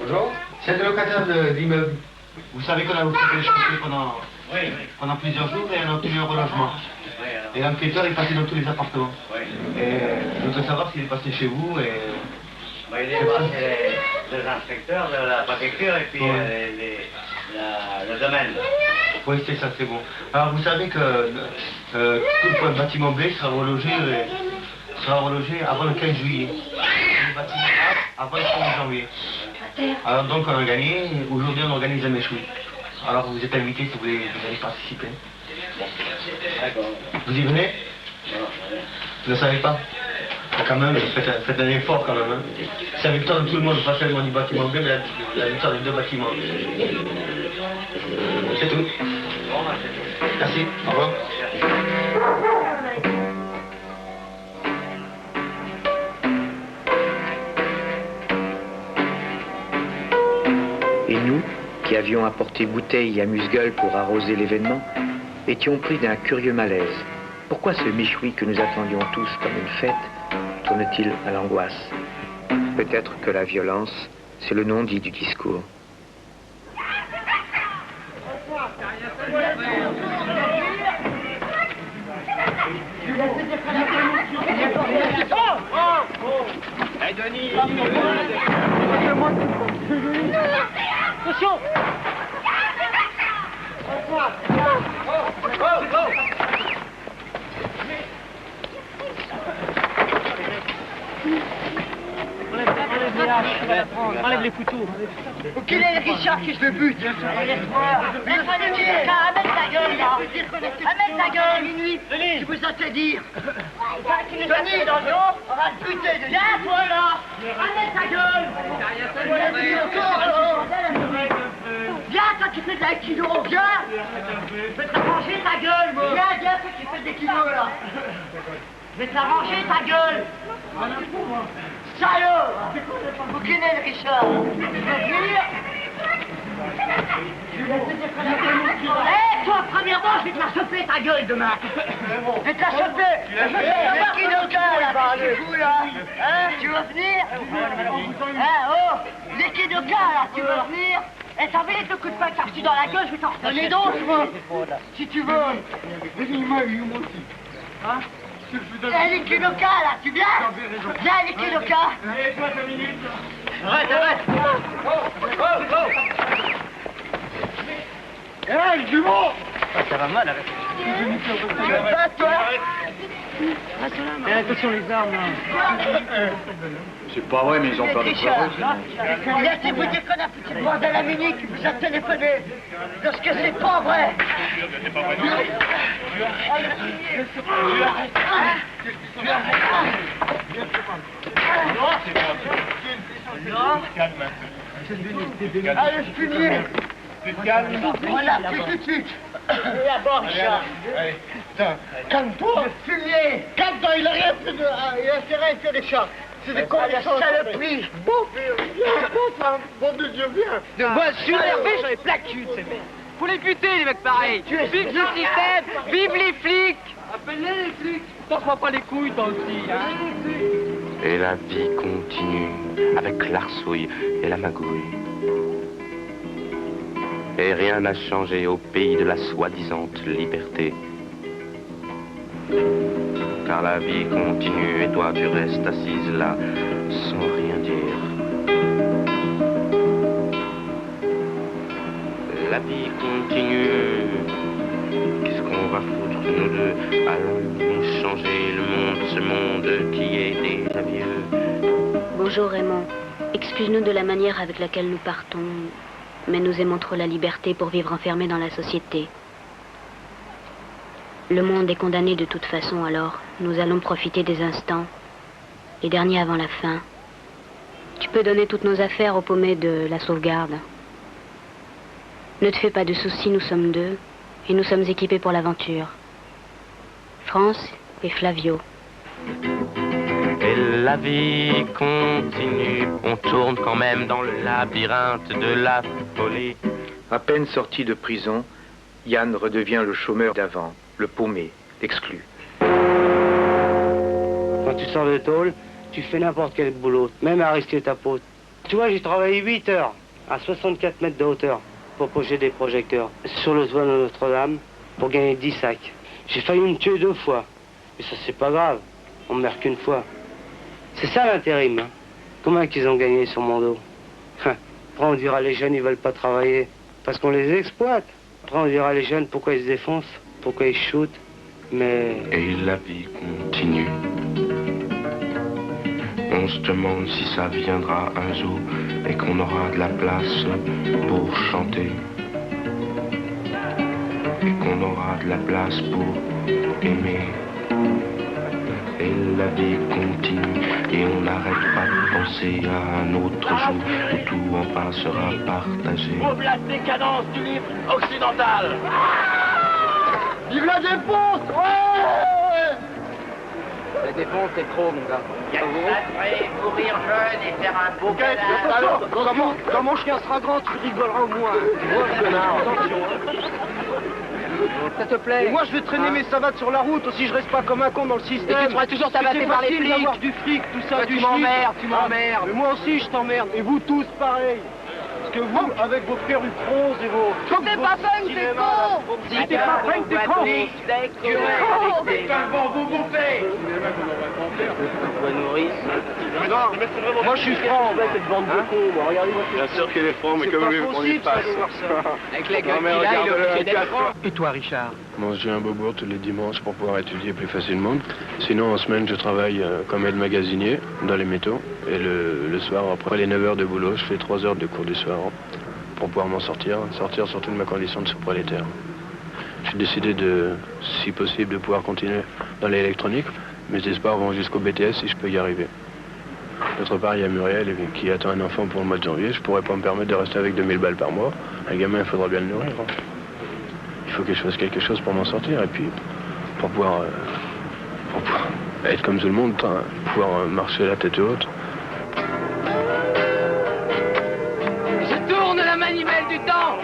Bonjour, c'est le locataire de l'immeuble. Vous savez qu'on a occupé les chantiers pendant plusieurs jours et on a obtenu un relogement. Et l'enquêteur est passé dans tous les appartements. Et je voudrais savoir s'il est passé chez vous et... Il est passé les inspecteurs de la préfecture et puis le domaine. Oui, c'est ça, c'est bon. Alors vous savez que tout le bâtiment B sera relogé avant le 15 juillet. Le bâtiment A avant le 1er janvier. Alors donc on a gagné, aujourd'hui on organise un méchoui. Alors vous êtes invités si vous voulez participer. Vous y venez? Vous ne savez pas? Quand même, faites un effort quand même. Hein. C'est la victoire de tout le monde, pas seulement du bâtiment B, mais la victoire des deux bâtiments. C'est tout. Merci, au revoir. Et nous, qui avions apporté bouteilles et amuse-gueule pour arroser l'événement, étions pris d'un curieux malaise. Pourquoi ce michoui que nous attendions tous comme une fête tourne-t-il à l'angoisse? Peut-être que la violence, c'est le non-dit du discours. Hey Denis! Attention! Enlève les couteaux. Quel est le Richard qui se le bute? Laisse-moi le dire, amène ta gueule là. Amène ta gueule. Tu peux ça te dire. Denis, on va te buter. Viens toi là. Amène ta gueule. Viens toi qui fais de l'aïkido, viens. Je vais te ranger ta gueule moi. Viens toi qui fais des kilos là. Je vais te ranger ta gueule. Salaud! Vous qui est le Richard? Hé, toi, premièrement, je vais te la choper ta gueule demain! Je vais te la choper! Les Kidokas, là, qu'est-ce que tu fous, là? Hein, tu veux venir? Hein, oh! Les Kidokas, là, tu veux venir? Eh, t'as vu les deux coups de pain que t'as reçus dans la gueule? Je vais t'en redonner d'autres, moi! Si tu veux! Moi aussi! Hein? Eh, les Kidokas, là, tu viens? Viens, les Kidokas! Allez, toi, 5 minutes! Arrête, arrête! Hé, le jumeau! Ça va mal, arrête! Va, toi! Attention, les armes, là! C'est pas vrai, mais ils ont peur de pleurer. Laissez-vous dire qu'on a foutu le bordel à Mini qui vous a téléphoné! Parce que c'est pas vrai! C'est pas vrai, Allez, je finis! Calme. Voilà, plus tout de suite! D'abord, Richard! Allez, putain! Calme-toi! Fumier! Calme-toi, il a rien fait de... Il a rien fait des chats! C'est des cons, des saloperies! Bon Dieu, viens! Moi, je suis énervé, j'en ai plein le cul de ces mecs. Faut les buter, les mecs pareils. Vive le système, vive les flics. Appelle-les les flics. Torche-moi pas les couilles, toi aussi. Hein. Et la vie continue avec l'arsouille et la magouille. Et rien n'a changé au pays de la soi-disante liberté. Car la vie continue et toi tu restes assise là sans rien dire. La vie continue. Qu'est-ce qu'on va foutre nous deux? Allons changer le monde, ce monde qui est déjà vieux. Bonjour Raymond. Excuse-nous de la manière avec laquelle nous partons, mais nous aimons trop la liberté pour vivre enfermés dans la société. Le monde est condamné de toute façon, alors nous allons profiter des instants, les derniers avant la fin. Tu peux donner toutes nos affaires au paumé de la sauvegarde. Ne te fais pas de soucis, nous sommes deux, et nous sommes équipés pour l'aventure. France et Flavio. Et la vie continue, on tourne quand même dans le labyrinthe de la folie. À peine sorti de prison, Yann redevient le chômeur d'avant, le paumé, l'exclu. Quand tu sors de tôle, tu fais n'importe quel boulot, même à risquer ta peau. Tu vois, j'ai travaillé 8 heures à 64 mètres de hauteur pour poser des projecteurs sur le toit de Notre-Dame pour gagner 10 sacs. J'ai failli me tuer 2 fois, mais ça c'est pas grave, on meurt qu'une fois. C'est ça l'intérim, hein. Comment qu'ils ont gagné sur mon dos? Après on dira les jeunes ils veulent pas travailler parce qu'on les exploite. Après on dira les jeunes pourquoi ils se défoncent, pourquoi ils shootent, mais... Et la vie continue. On se demande si ça viendra un jour et qu'on aura de la place pour chanter. Et qu'on aura de la place pour aimer. Et la vie continue et on n'arrête pas de penser à un autre jour où tout enfin sera partagé. Vive la décadence du livre occidental! Vive la défonce! Ouais! La défense, c'est trop, mon gars. Mourir jeune et faire un beau Alors, quand mon chien sera grand, tu rigoleras au moins. Moi, connard, attention. Ça te plaît? Et moi, je vais traîner mes savates sur la route aussi, je reste pas comme un con dans le système. Et tu seras toujours savaté par les flics. Avoir du fric, tout ça, tu m'emmerdes, tu m'emmerdes. Mais moi aussi, je t'emmerde. Et vous tous, pareil. Parce que vous, avec vos perruques roses et vos... T'es pas punk, t'es con! Si t'es pas punk, t'es con! Vous bouffez! Non, moi je suis franc, cette bande de cons, moi, regardez-moi. Bien sûr qu'il est franc, mais comme lui, on y passe. Avec la gueule qu'il a, il est obligé d'être franc. Et toi, Richard? Moi, je viens à Beaubourg tous les dimanches pour pouvoir étudier plus facilement. Sinon, en semaine, je travaille comme aide-magasinier dans les métaux. Et le soir, après les 9 heures de boulot, je fais 3 heures de cours du soir pour pouvoir m'en sortir surtout de ma condition de sous-prolétaire. J'ai décidé de, si possible, de pouvoir continuer dans l'électronique. Mes espoirs vont jusqu'au BTS si je peux y arriver. D'autre part, il y a Muriel qui attend un enfant pour le mois de janvier. Je pourrais pas me permettre de rester avec 2000 balles par mois. Un gamin, il faudra bien le nourrir. Il faut que je fasse quelque chose pour m'en sortir et puis pour pouvoir être comme tout le monde, pouvoir marcher la tête haute. Je tourne la manivelle du temps.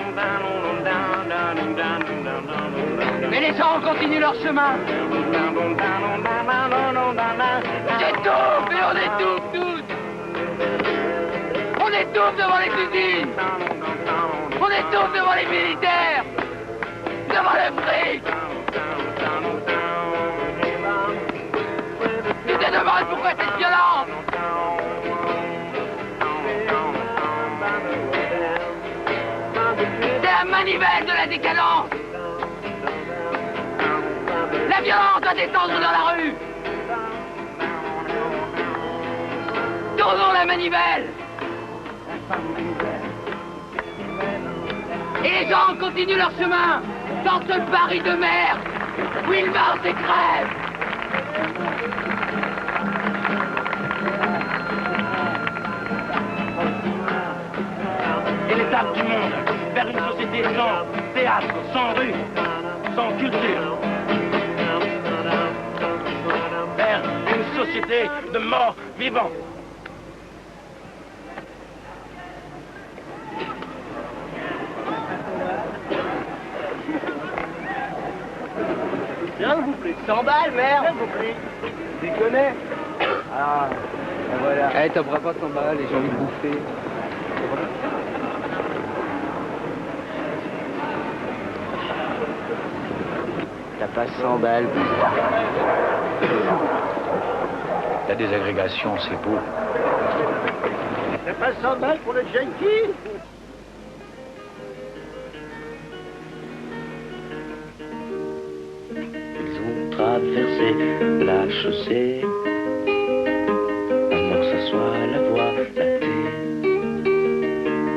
Mais les gens continuent leur chemin. J'étouffe et on étouffe tous. On étouffe devant les usines. On étouffe devant les militaires. Devant le fric. Tu te demandes pourquoi cette violence. C'est la manivelle de la décadence. La violence doit descendre dans la rue. Tournons la manivelle. Et les gens continuent leur chemin dans ce Paris de merde où ils marchent et crèvent. Et l'étape du monde vers une société sans théâtre, sans rue, sans culture. Vers une société de morts vivants. Bien vous plaît. 100 balles, merde. Bien vous plaît. Déconnez. Ah, et voilà. Eh, t'en feras pas 100 balles et j'ai envie de bouffer. T'as pas 100 balles. La désagrégation, c'est beau. T'as pas 100 balles pour le junkie? Ils ont traversé la chaussée, avant que ce soit la voie lactée.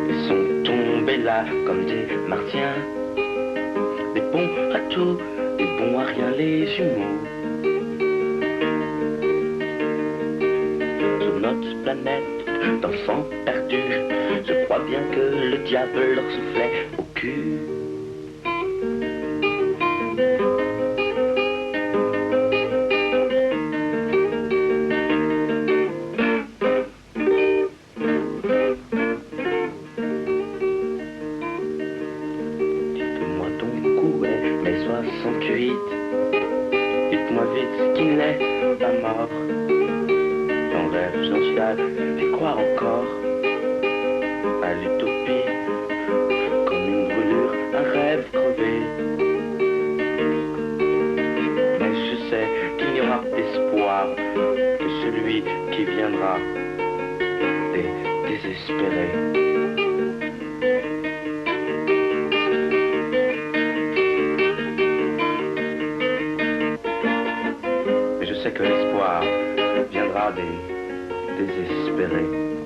Ils sont tombés là comme des martiens, des bons à tout, des bons à rien, les jumeaux. Sur notre planète d'enfants perdus, je crois bien que le diable leur soufflait au cul. Dites-moi donc où est mai 68. Dites-moi vite ce qui n'est pas mort. J'en rêve, j'en suis à y croire encore. À l'utopie, comme une brûlure, un rêve crevé. Mais je sais qu'il n'y aura d'espoir que celui qui viendra des désespérés. Mais je sais que l'espoir viendra des désespérés.